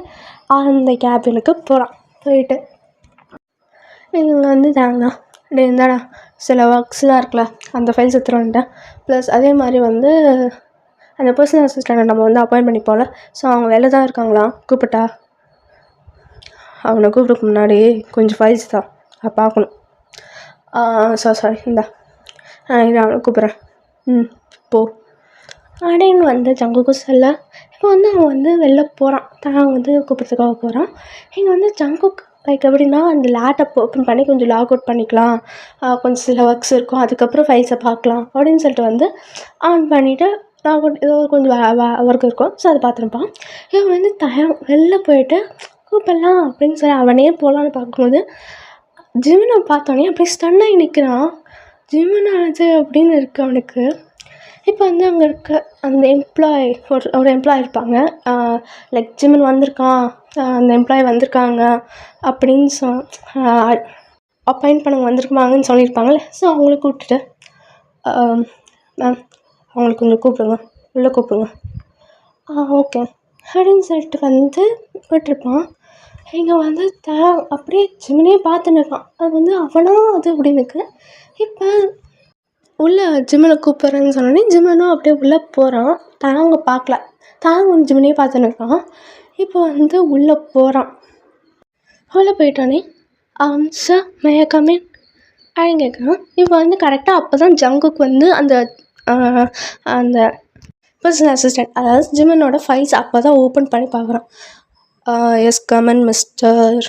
அந்த கேபினுக்கு போகிறான். போயிட்டு இவங்க வந்து தாங்கண்ணா இருந்தாடா சில ஒர்க்ஸ்லாம் இருக்குல்ல அந்த ஃபைல்ஸ் எடுத்துகிட்டு வந்துட்டேன். ப்ளஸ் அதே மாதிரி வந்து அந்த பர்சனல் அசிஸ்டண்ட்டை நம்ம வந்து அப்பாயிண்ட் பண்ணிப்போம்ல. ஸோ அவங்க வேலை தான் இருக்காங்களா, கூப்பிட்டா? அவனை கூப்பிட்றதுக்கு முன்னாடி கொஞ்சம் ஃபைல்ஸ் தான் பார்க்கணும். சாரி இந்தா நான் அவனை கூப்பிட்றேன். போ அப்படின்னு வந்து ஜங்குக்கு சொல்ல இப்போ வந்து அவன் வந்து வெளில போகிறான். தான் வந்து கூப்பிட்றதுக்காக போகிறான். இங்கே வந்து ஜங்குக்கு லைக் எப்படின்னா அந்த லேப்டாப் ஓப்பன் பண்ணி கொஞ்சம் லாக் அவுட் பண்ணிக்கலாம், கொஞ்சம் சில ஒர்க்ஸ் இருக்கும், அதுக்கப்புறம் ஃபைல்ஸை பார்க்கலாம் அப்படின்னு சொல்லிட்டு வந்து ஆன் பண்ணிவிட்டு லாக் அவுட் ஏதோ கொஞ்சம் ஒர்க் இருக்கும். ஸோ அதை பார்த்துருப்பான். இவன் வந்து வெளில போயிட்டு கூப்பிடலாம் அப்படின்னு சொல்லி அவனே போகலான்னு பார்க்கும்போது ஜிமினை பார்த்தோன்னே அப்படியே ஸ்டன்னாகி நிற்கிறான். ஜிமினாது அப்படின்னு இருக்குது அவனுக்கு. இப்போ வந்து அங்கே இருக்க அந்த எம்ப்ளாயி ஒரு எம்ப்ளாயி இருப்பாங்க. லைக் ஜிமின் வந்திருக்கான், அந்த எம்ப்ளாயி வந்திருக்காங்க அப்படின்னு அப்பாயிண்ட் பண்ண வந்திருக்காங்கன்னு சொல்லியிருப்பாங்கள்ல. ஸோ அவங்கள கூப்பிட்டுட்டு மேம் அவங்களுக்கு கொஞ்சம் கூப்பிடுங்க, உள்ளே கூப்பிடுங்க. ஓகே அப்படின்னு சொல்லிட்டு வந்து விட்டுருப்பான். இங்கே வந்து அப்படியே ஜிமினே பார்த்துன்னு இருக்கான். அது வந்து அவனா அது அப்படின்னு இருக்கு. இப்போ உள்ளே ஜிமினை கூப்பிட்றேன்னு சொன்னோடனே ஜிமினும் அப்படியே உள்ளே போகிறான். தாங்க பார்க்கல, தாங்க வந்து ஜிமினே பார்த்துன்னு இருக்கான். இப்போ வந்து உள்ளே போகிறான். உள்ளே போயிட்டோன்னே sir May I come in அப்படின்னு கேட்குறான். இப்போ வந்து கரெக்டாக அப்போ தான் ஜங்குக்கு வந்து அந்த பர்சனல் அசிஸ்டண்ட் அதாவது ஜிமினோட ஃபைல்ஸ் அப்போ தான் ஓப்பன் பண்ணி பார்க்குறான். எஸ் கமன் மிஸ்டர்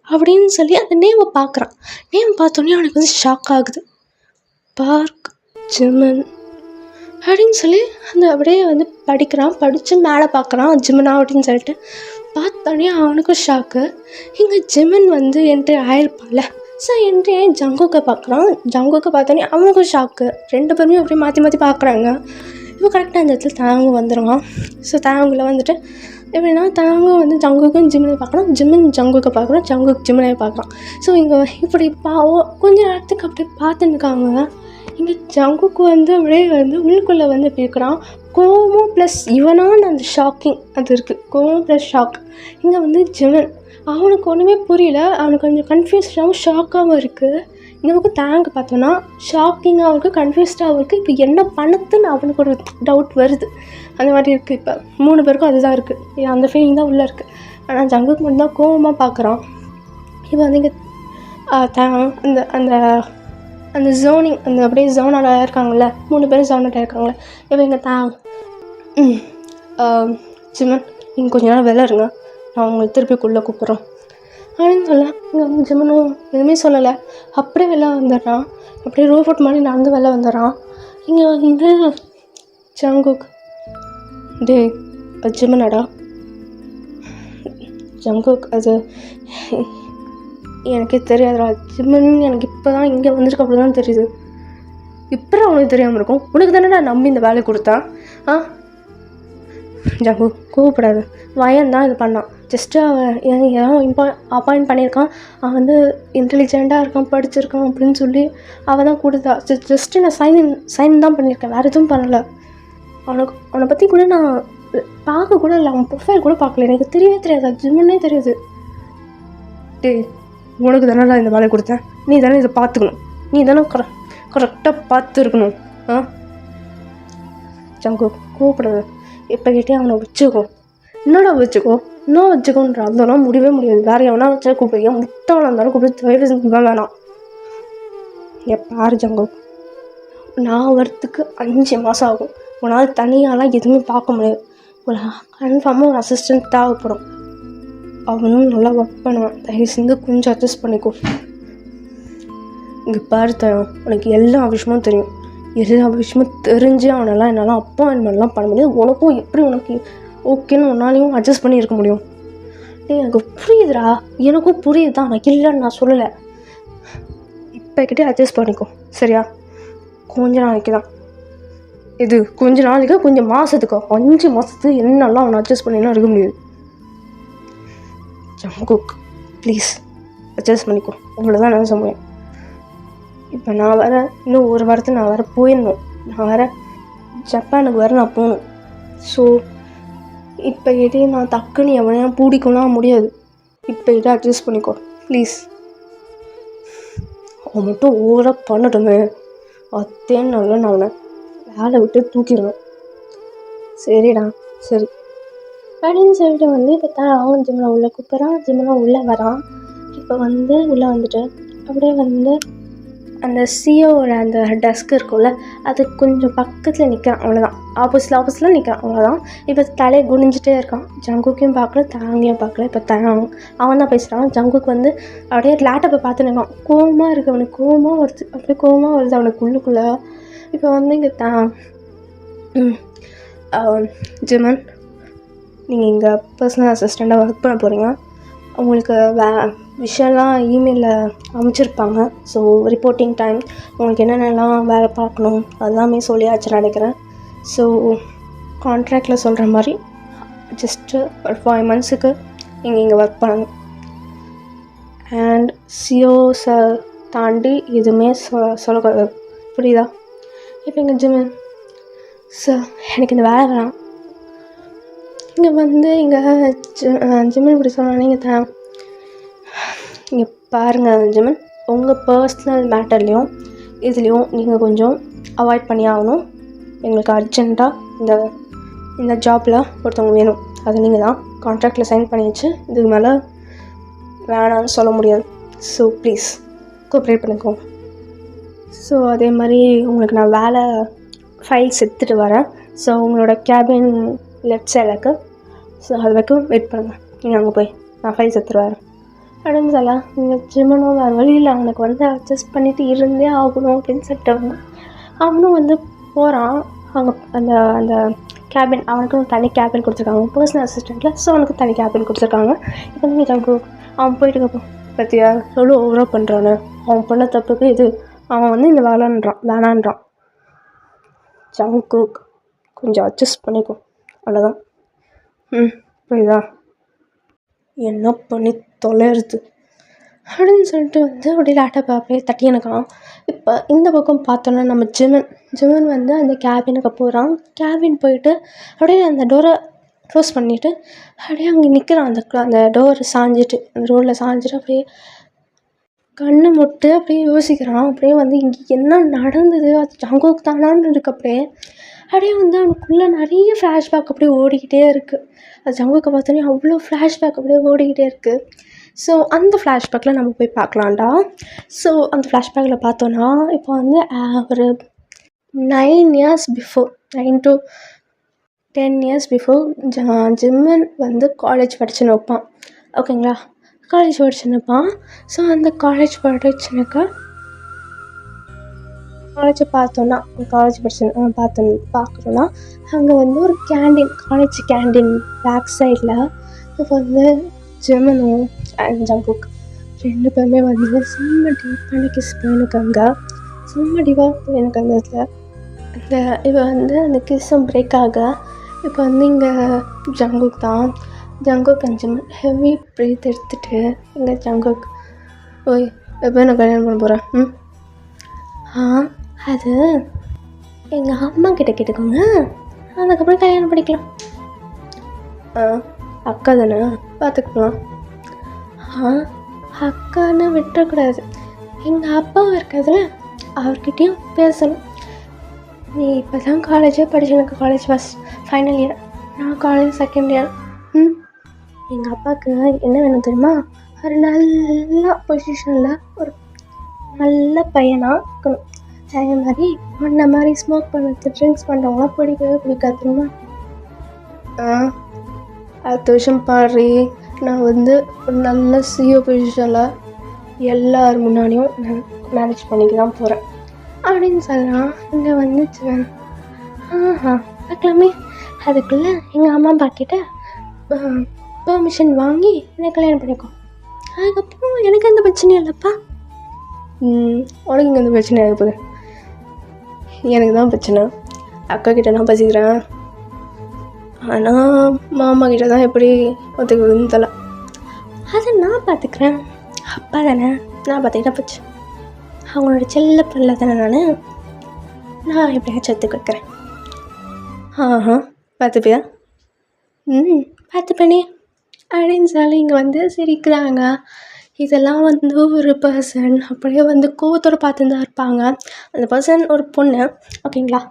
அப்படின்னு சொல்லி அந்த நேமை பார்க்குறான். நேம் பார்த்தோன்னே அவனுக்கு வந்து ஷாக் ஆகுது. பார்க் ஜிமன் அப்படின்னு சொல்லி அந்த அப்படியே வந்து படித்து மேலே பார்க்குறான் ஜிமனா அப்படின்னு சொல்லிட்டு. பார்த்தோன்னே அவனுக்கும் ஷாக்கு. இங்கே ஜிமன் வந்து என்ட்ரி ஆயிருப்பான்ல. ஸோ என்ட்ரி ஆகி ஜங்குக்கை பார்க்குறான். ஜங்குக்கை பார்த்தோன்னே அவனுக்கும் ஷாக்கு. 2 பேருமே அப்படியே மாற்றி பார்க்குறாங்க. இப்போ கரெக்டாக அந்த இடத்துல தாங்க வந்துடுவான். ஸோ தாங்கில் வந்துட்டு எப்படின்னா தாங்க வந்து ஜங்குக்கும் ஜிமினை பார்க்குறான், ஜிமின் ஜங்குக்கை பார்க்குறான், ஜங்குக்கு ஜிமினை பார்க்குறான். ஸோ இங்கே இப்படி கொஞ்ச நேரத்துக்கு அப்படியே பார்த்துன்னு இருக்காங்க. இங்கே ஜங்குக்கு வந்து அப்படியே வந்து உள்ளுக்குள்ளே வந்து எப்படி இருக்கிறான், கோவமும் ப்ளஸ் இவனான அந்த ஷாக்கிங் அது இருக்குது. கோவம் ப்ளஸ் ஷாக். இங்கே வந்து ஜிமன் அவனுக்கு ஒன்றுமே புரியல, அவனுக்கு கொஞ்சம் கன்ஃபியூஸ்டாகவும் ஷாக்காகவும் இருக்குது. இந்த பக்கம் தேங்க் பார்த்தோன்னா ஷாக்கிங்காகவும் இருக்குது, கன்ஃபியூஸ்டாகவும் இருக்குது. இப்போ என்ன பண்ணத்துன்னு அவனுக்கு ஒரு டவுட் வருது. அந்த மாதிரி இருக்குது. இப்போ 3 பேருக்கும் அதுதான் இருக்குது, அந்த ஃபீலிங் தான் உள்ளே இருக்குது. ஆனால் ஜங்குக்கு மட்டும் தான் கோவமாக பார்க்குறான். இப்போ வந்து இங்கே அந்த அந்த அந்த ஜோனிங் அந்த அப்படியே ஜோனோட இருக்காங்கள்ல, 3 பேரும் ஜோனோட இருக்காங்களே. இப்போ இங்கே ஜிமன் நீங்கள் கொஞ்ச நேரம் வெளில இருங்க, நான் உங்களை திருப்பிக்குள்ளே கூப்பிட்றோம் அப்படின்னு சொல்ல இங்கே வந்து ஜிமனும் எதுவுமே சொல்லலை. அப்படியே வெளில வந்துடுறான். அப்படியே ரோபோட் மாதிரி நடந்து வெளில வந்துடுறான். இங்கே வந்து ஜங்குக் டே ஜிமனடா ஜங்குக் அது எனக்கே தெரியாதுடா ஜிமன் எனக்கு இப்போ தான் இங்கே வந்திருக்கு அப்படி தான் தெரியுது. இப்போ அவனுக்கு தெரியாமல் இருக்கும். உனக்கு தானே நான் நம்பி இந்த வேலையை கொடுத்தேன். ஜங்கு கூப்பிடாது வயன் தான் இது பண்ணான். ஜஸ்ட்டு அவன் ஏதோ அப்பாயிண்ட் பண்ணியிருக்கான். அவன் வந்து இன்டெலிஜெண்ட்டாக இருக்கான் படிச்சிருக்கான் அப்படின்னு சொல்லி அவன் தான் கொடுத்தா. ஜஸ்ட்டு நான் சைன் தான் பண்ணியிருக்கேன், வேறு எதுவும் பண்ணலை. அவனை பற்றி கூட நான் பார்க்க கூட இல்லை, அவன் ப்ரொஃபைல் கூட பார்க்கல. எனக்கு தெரியவே தெரியாது, ஜிம்முன்னே தெரியுது. டேய் உனக்கு தானே இந்த வேலையை கொடுத்தேன், நீ தானே இதை பார்த்துக்கணும், நீ தானே கரெக்டாக பார்த்துருக்கணும். ஜங்கு கூப்பிடாது. இப்போ கேட்டே அவனை வச்சுக்கோ. என்னடா வச்சுக்கோ இன்னும் வச்சுக்கோன்ற அதெல்லாம் முடியவே முடியாது. வேறு எவனா வச்சா கூப்பிடுறியா? முட்டவனாக இருந்தாலும் கூப்பிட்டு தவிர செஞ்சுதான் வேணாம். பாரு ஜங்கு, நான் வரத்துக்கு 5 மாதம் ஆகும். உன்னால் தனியாலாம் எதுவுமே பார்க்க முடியாது. ஒரு கன்ஃபார்மாக ஒரு அசிஸ்டன்ட் தேவைப்படும். அவனும் நல்லா ஒர்க் பண்ணுவான். தயவு செஞ்சு கொஞ்சம் அட்ஜஸ்ட் பண்ணிக்கோ. இங்கே பாரு தயம், உனக்கு எல்லா விஷயமும் தெரியும். எல்லா விஷயமும் தெரிஞ்சு அவனெல்லாம் என்னால் அப்பாயின்மெண்ட்லாம் பண்ண முடியாது. உனக்கும் எப்படி உனக்கு ஓகேன்னு உன்னாலையும் அட்ஜஸ்ட் பண்ணி இருக்க முடியும்? எனக்கு புரியுதுடா, எனக்கும் புரியுது தான், நான் இல்லைன்னு நான் சொல்லலை. இப்போ கிட்டே அட்ஜஸ்ட் பண்ணிக்கோ சரியா? கொஞ்ச நாளைக்கு தான் இது, கொஞ்ச நாளைக்கு கொஞ்சம் மாதத்துக்கோ 5 மாதத்துக்கு என்னெல்லாம் அவனை அட்ஜஸ்ட் பண்ணிலாம் இருக்க முடியாது. ஜங்குக் ப்ளீஸ் அட்ஜஸ்ட் பண்ணிக்கோ, அவ்வளோதான் நான் சொல்ல முடியும். இப்போ நான் வர இன்னும் ஒரு வாரத்தில் நான் வர போயிடணும். நான் வர ஜப்பானுக்கு வர நான் போகணும். ஸோ இப்போ கிட்டே நான் டக்குன்னு எவனையா பிடிக்கலாம் முடியாது. இப்போ கிட்டே அட்ஜஸ்ட் பண்ணிக்கோ ப்ளீஸ். அவன் மட்டும் ஓவராக பண்ணட்டுமே, அத்தேன்னு நல்லா நான் அவனை வேலை விட்டு தூக்கிடுவேன். சரிடா சரி அப்படின்னு சொல்லிட்டு வந்து இப்போ தான் அவன் ஜிம்மில் உள்ளே கூப்பிட்றான். ஜிம்மில் உள்ளே வரான். இப்போ வந்து உள்ளே வந்துட்டு அப்படியே வந்து அந்த சிஓவோட அந்த டெஸ்க் இருக்கும்ல, அது கொஞ்சம் பக்கத்தில் நிற்கிறான். அவ்வளோதான், ஆப்போசிட்டில் நிற்கிறான் அவ்வளோதான். இப்போ தலையை குனிஞ்சிட்டே இருக்கான். ஜங்குக்கையும் பார்க்கல, தாங்கியும் பார்க்கல. இப்போ அவன் தான் பேசுகிறான். ஜங்குக்கு வந்து அப்படியே லேட்டப்பை பார்த்து நிற்கான். கோவமாக இருக்குது அவனுக்கு, கோவமாக வருது, அப்படியே கோவமாக வருது அவனுக்கு உள்ளுக்குள்ளே. இப்போ வந்து இங்கே ஜிமன், நீங்கள் இங்கே பர்சனல் அசிஸ்டண்ட்டாக ஒர்க் பண்ண போகிறீங்க. உங்களுக்கு விஷயம்லாம் இமெயிலில் அமைச்சிருப்பாங்க. ஸோ ரிப்போர்ட்டிங் டைம், உங்களுக்கு என்னென்னலாம் வேலை பார்க்கணும் அதெல்லாமே சொல்லியாச்சு நினைக்கிறேன். ஸோ கான்ட்ராக்டில் சொல்கிற மாதிரி ஜஸ்ட்டு ஒரு 5 months நீங்கள் இங்கே ஒர்க் பண்ணணும். அண்ட் சிஓஸை தாண்டி எதுவுமே சொல்லக்கூடாது, புரியுதா? இப்போ இங்கே ஜிமன் சார் எனக்கு இந்த வேலை வேணாம். இங்கே வந்து இங்கே ஜிமன் இப்படி சொன்னானே இங்கே பாருங்கள் ஜிமன், உங்கள் பர்சனல் மேட்டர்லேயும் இதுலேயும் நீங்கள் கொஞ்சம் அவாய்ட் பண்ணி ஆகணும். எங்களுக்கு அர்ஜெண்ட்டாக இந்த ஜாப்பில் ஒருத்தவங்க வேணும். அது நீங்கள் தான் கான்ட்ராக்டில் சைன் பண்ணியாச்சு. இதுக்கு மேலே வேணான்னு சொல்ல முடியாது. ஸோ ப்ளீஸ் கோஆப்ரேட் பண்ணிக்கோங்க. ஸோ அதே மாதிரி உங்களுக்கு நான் வேலை ஃபைல்ஸ் எடுத்துகிட்டு வரேன். ஸோ உங்களோட கேபின் லெஃப்ட் சைடுக்கு, ஸோ அது வரைக்கும் வெயிட் பண்ணுங்கள். நீங்கள் அங்கே போய் நான் ஃபைல்ஸ் எடுத்துகிட்டு வரேன் அப்படின்னு சொல்ல, நீங்கள் ஜிமனோ வேறு வழியில் அவனுக்கு வந்து அட்ஜஸ்ட் பண்ணிவிட்டு இருந்தே ஆகணும் அப்படின்னு சொல்லிட்டு வந்தான். அவனும் வந்து போகிறான். அவங்க அந்த அந்த கேபின், அவனுக்கு தனி கேபின் கொடுத்துருக்காங்க பர்சனல் அசிஸ்டண்ட்டில். ஸோ அவனுக்கு தனி கேபின் கொடுத்துருக்காங்க. இப்போ நீங்கள் ஜங்கு அவன் போயிட்டு பற்றியா எவ்வளோ ஓவராக பண்ணுறான்னு, அவன் பண்ண தப்புக்கு இது அவன் வந்து இந்த வேணான்றான். ஜங்குக் கொஞ்சம் அட்ஜஸ்ட் பண்ணிக்கும் அவ்வளோதான். புரியுதா? என்ன பண்ணி தொலைறது அப்படின்னு சொல்லிட்டு வந்து அப்படியே லேட்டாக அப்படியே தட்டி எனக்கான். இப்போ இந்த பக்கம் பார்த்தோன்னா நம்ம ஜிமன் வந்து அந்த கேபினுக்கு போகிறான். கேபின் போயிட்டு அப்படியே அந்த டோரை க்ளோஸ் பண்ணிவிட்டு அப்படியே அங்கே நிற்கிறான். அந்த டோரை சாஞ்சிட்டு, அந்த ரோடில் சாஞ்சிட்டு அப்படியே கண்ணை முட்டு அப்படியே யோசிக்கிறான். அப்படியே வந்து இங்கே என்ன நடந்தது, அது ஜங்குக்கு தானான்னு இருக்கு. அப்படியே வந்து அவனுக்குள்ளே நிறைய ஃப்ளாஷ்பேக் அப்படியே ஓடிக்கிட்டே இருக்குது. அது ஜங்குக்கை பார்த்தோன்னே அவ்வளோ ஃப்ளாஷ்பேக் அப்படியே ஓடிக்கிட்டே இருக்குது. ஸோ அந்த ஃப்ளாஷ்பேக்கில் நம்ம போய் பார்க்கலாம்டா. ஸோ அந்த ஃப்ளாஷ்பேக்கில் பார்த்தோன்னா இப்போ வந்து ஒரு 9 years before, 9 to 10 years before ஜிம்மன் வந்து காலேஜ் படிச்சுன்னு வைப்பான். ஓகேங்களா, காலேஜ் படிச்சுன்னு இருப்பான். ஸோ அந்த காலேஜ் படிச்சுனாக்கா காலேஜை பார்த்தோன்னா காலேஜ் பார்க்குறோன்னா அங்கே வந்து ஒரு கேண்டீன், காலேஜ் கேண்டீன் பேக் சைடில் இப்போ வந்து ஜெமனும் அண்ட் ஜங்குக் 2 பேருமே வந்து செம்ம டீப்பான கிஸ் பண்ணியிருக்காங்க. செம்ம டீப்பாக எனக்கு அந்த இதில் அந்த இப்போ வந்து அந்த கிஸ்ஸும் பிரேக் ஆக இப்போ வந்து இங்கே Jungkook and Jimin heavy breath எடுத்துகிட்டு இங்கே ஜங்குக் ஓய் எப்போ நான் கல்யாணம் பண்ண போகிறேன். அது எங்கள் அம்மா கிட்ட கேட்டுக்கோங்க, அதுக்கப்புறம் கல்யாணம் பண்ணிக்கலாம். அக்கா தானே, பார்த்துக்கலாம். அக்கான்னு விட்டுறக்கூடாது. எங்கள் அப்பாவும் இருக்கிறதுல அவர்கிட்டையும் பேசணும். நீ இப்போ தான் காலேஜே படிச்சு, எனக்கு காலேஜ் ஃபைனல் இயர், நான் காலேஜ் செகண்ட் இயர். எங்கள் அப்பாவுக்கு என்ன வேணும் தெரியுமா? ஒரு நல்ல பொசிஷனில் ஒரு நல்ல பையனாக இருக்கணும். அதே மாதிரி அந்த மாதிரி ஸ்மோக் பண்ணுறது, ட்ரிங்க்ஸ் பண்ணுறவங்களாம் பிடிக்கவே பிடிக்காது தெரியுமா? 10 வருஷம் பாடுறி, நான் வந்து ஒரு நல்ல சிஓ பொசிஷனில் எல்லார் முன்னாடியும் நான் மேனேஜ் பண்ணிக்க தான் போகிறேன் அப்படின்னு சொல்லலாம். இங்கே வந்துச்சுவேன். பார்க்கலாமே. அதுக்குள்ளே எங்கள் அம்மா அப்பா கிட்ட பெர்மிஷன் வாங்கி என்னை கல்யாணம் பண்ணிக்கோ. அதுக்கப்புறம் எனக்கு எந்த பிரச்சனையும் இல்லைப்பா. உனக்கு இங்கே எந்த பிரச்சனை ஆக போகுது? எனக்கு தான் பிரச்சனை. அக்கா கிட்ட தான் பசிக்கிறேன், ஆனால் மாமா கிட்ட தான் எப்படி ஒத்துக்குதுன்னு தெரியல. அதை நான் பார்த்துக்கிறேன். அப்பா தானே, நான் பார்த்துக்கிட்டா போச்சு. அவங்களோட செல்ல பிள்ளை தானே நான் எப்படியாச்சும் ஒத்துக்க வைக்கிறேன். பார்த்துப்பியா? பார்த்துப்பேனே அப்படின்னு சொல்லி இங்கே வந்து சிரிக்கிறாங்க. இதெல்லாம் வந்து ஒரு பர்சன் அப்படியே வந்து கோவத்தோடு பார்த்து தான் இருப்பாங்க. அந்த பர்சன் ஒரு பொண்ணு, ஓகேங்களா.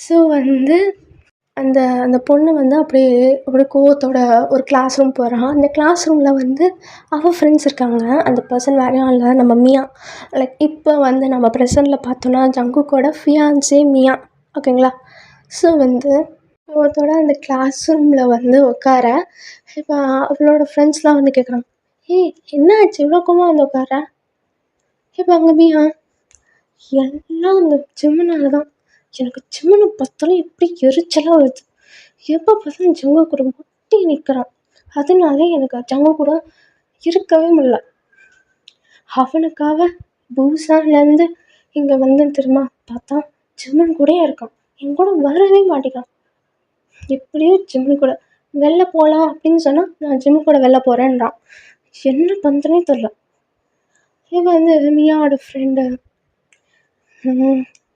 ஸோ வந்து அந்த அந்த பொண்ணு வந்து அப்படியே கோவத்தோட ஒரு கிளாஸ் ரூம் போகிறான். அந்த கிளாஸ் ரூமில் வந்து அவள் ஃப்ரெண்ட்ஸ் இருக்காங்க. அந்த பர்சன் வேறையும் இல்லை, நம்ம மியா. லைக் இப்போ வந்து நம்ம ப்ரெசண்டில் பார்த்தோன்னா ஜங்குக்கோட ஃபியான்ஸே மியா, ஓகேங்களா. ஸோ வந்து கோவத்தோட அந்த கிளாஸ் ரூமில் வந்து உட்கார இப்போ அவளோட ஃப்ரெண்ட்ஸ்லாம் வந்து கேட்குறாங்க, என்ன ஆச்சு இவ்வளோ கோவமாக வந்து உட்கார? இப்போ அங்கே மியா எல்லாம் அந்த ஜிம்மனால தான். எனக்கு ஜிம்மனை பார்த்தாலும் எப்படி எரிச்சலாக வருது. எப்போ பார்த்தாலும் ஜங்கு கூட முட்டி நிற்கிறான். அதனாலே எனக்கு ஜங்கு கூட இருக்கவே முடியல. அவனுக்காக பூசான்லேருந்து இங்கே வந்தேன் தெரியுமா? பார்த்தா ஜிம்மன் கூடயே இருக்கான், என் கூட வரவே மாட்டேங்கான். எப்படியோ ஜிம்மன் கூட வெளில போகலாம் அப்படின்னு சொன்னால் நான் ஜிம்மன் கூட வெளில போகிறேன்றான். என்ன பண்ணுறனே தெரில. இவன் வந்து மியாவோட ஃப்ரெண்டு.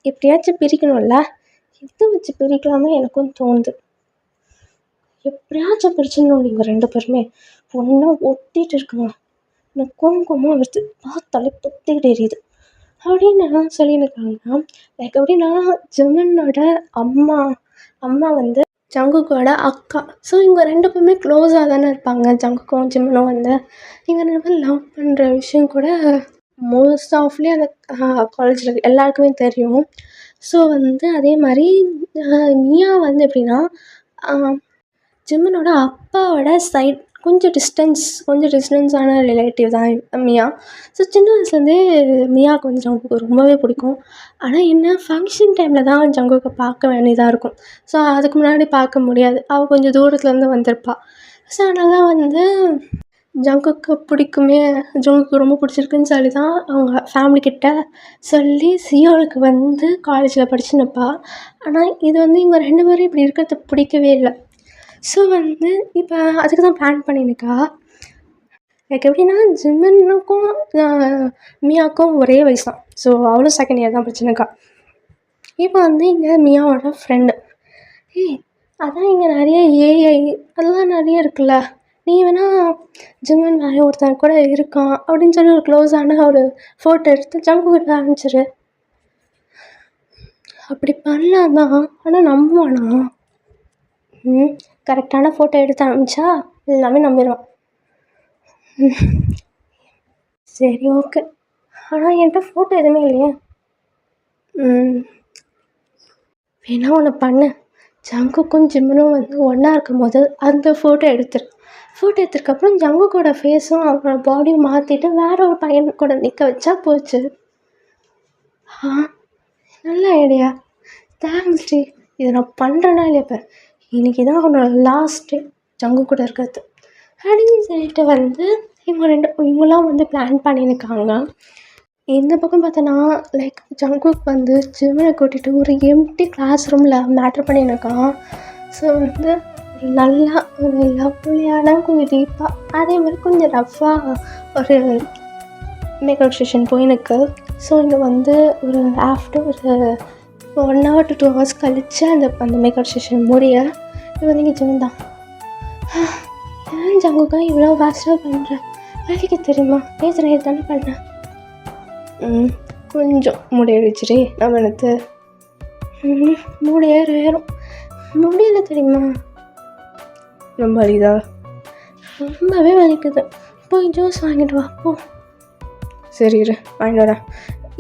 எப்படியாச்சும் பிரிக்கணும்ல, எதை வச்சு பிரிக்கலாமே எனக்கும் தோணுது. எப்படியாச்சும் பிரிச்சிடணும். நீங்கள் 2 பேருமே ஒன்றா ஒட்டிகிட்டு இருக்காங்க. எனக்கு கோவமாக வருது, பார்த்தாலே பொத்திக்கிட்டு எரியுது அப்படின்னு சொல்லியிருக்காங்க. லைக் எப்படின்னா ஜிம்மனோட அம்மா வந்து ஜங்குக்கோட அக்கா. ஸோ இவங்க 2 பேருமே க்ளோஸாக தானே இருப்பாங்க. ஜங்குக்கும் ஜிம்மனும் வந்து இவங்க 2 பேரும் லவ் பண்ணுற விஷயம் கூட மோஸ்ட் ஆஃப்லி அந்த காலேஜில் எல்லாருக்குமே தெரியும். ஸோ வந்து அதே மாதிரி மியா வந்து எப்படின்னா ஜிம்மனோட அப்பாவோட சைட் கொஞ்சம் டிஸ்டன்ஸான ரிலேட்டிவ் தான் மியா. ஸோ சின்ன வயசுலேருந்தே மியாவுக்கு வந்து ஜங்குக்கு ரொம்பவே பிடிக்கும். ஆனால் என்ன ஃபங்க்ஷன் டைமில் தான் ஜங்குக்கை பார்க்க வேண்டியதாக இருக்கும். ஸோ அதுக்கு முன்னாடி பார்க்க முடியாது, அவள் கொஞ்சம் தூரத்துலேருந்து வந்திருப்பாள். ஸோ அதனால் வந்து ஜங்குக்கு பிடிக்குமே, ஜங்குக்கு ரொம்ப பிடிச்சிருக்குன்னு சொல்லி தான் அவங்க ஃபேமிலிக்கிட்ட சொல்லி சியோலுக்கு வந்து காலேஜில் படிச்சுன்னுப்பா. ஆனால் இது வந்து இவங்க 2 பேரும் இப்படி இருக்கிறது பிடிக்கவே இல்லை. ஸோ வந்து இப்போ அதுக்கு தான் பிளான் பண்ணியிருக்கா. லைக் எப்படின்னா ஜிம்மனுக்கும் மியாவுக்கும் ஒரே வயசு தான். ஸோ அவளும் செகண்ட் இயர் தான் படிச்சுன்னுக்கா. இப்போ வந்து இங்கே மியாவோட ஃப்ரெண்டு, அதான் இங்கே நிறைய ஏஐ அதெல்லாம் நிறைய இருக்குல்ல, நீ வேணால் ஜிம்மன் வேறு ஒருத்தன் கூட இருக்கான் அப்படின்னு சொல்லி ஒரு க்ளோஸான ஒரு ஃபோட்டோ எடுத்து ஜங்குக்கிட்ட அனுப்பிச்சிரு. அப்படி பண்ணலாம் தான், ஆனால் நம்புவானா? கரெக்டான ஃபோட்டோ எடுத்து அனுப்பிச்சா எல்லாமே நம்பிடுவான். சரி ஓகே, ஆனால் என்கிட்ட ஃபோட்டோ எதுவுமே இல்லையே. வேணா ஒன்று பண்ணு, ஜங்குக்கும் ஜிம்மனும் வந்து ஒன்றா இருக்கும்போது அந்த ஃபோட்டோ எடுத்ததுக்கப்புறம் ஜங்குக்கோட ஃபேஸும் அவரோட பாடியும் மாற்றிட்டு வேற ஒரு பையன் கூட நிற்க வச்சா போச்சு. ஆ நல்ல ஐடியா, தேங்க்ஸ் டி. இதை நான் பண்ணுறேன்னா இல்லையா இப்போ, இன்றைக்கி தான் அவனோட லாஸ்ட் டே ஜங்கு கூட இருக்கிறது அப்படின்னு சொல்லிட்டு வந்து இவங்களாம் வந்து பிளான் பண்ணியிருக்காங்க. இந்த பக்கம் பார்த்தோன்னா லைக் ஜங்குக் வந்து ஜிம்மனை கூட்டிகிட்டு ஒரு எம்டி கிளாஸ் ரூமில் மேட்ரு பண்ணியிருக்கான். ஸோ வந்து நல்லா ஒரு லவ்லியான கொஞ்சம் டீப்பாக அதே மாதிரி கொஞ்சம் ரஃப்பாக ஒரு மேக்கப் செஷன் போயினுக்கு. ஸோ இங்கே வந்து ஒரு ஆஃப்டர் ஒரு 1 hour to 2 hours கழித்து அந்த மேக்கப் செஷன் முடிய இது வந்து இங்கே ஜிம் தான். ஏன் ஜங்குக்கா இவ்வளோ ஃபாஸ்ட்டாக பண்ணுறேன், வேலைக்கு தெரியுமா, பேசுகிறேன் தானே பண்ணேன். கொஞ்சம் முடியடிச்சிரு நம்ம எனக்கு ஏறும் முடியல தெரியுமா, ரொம்ப வலிதா, ரொம்பவே வலிக்குது, போய் ஜூஸ் வாங்கிட்டு வா போ. சரி இரு வாங்கிட்டு வரேன்.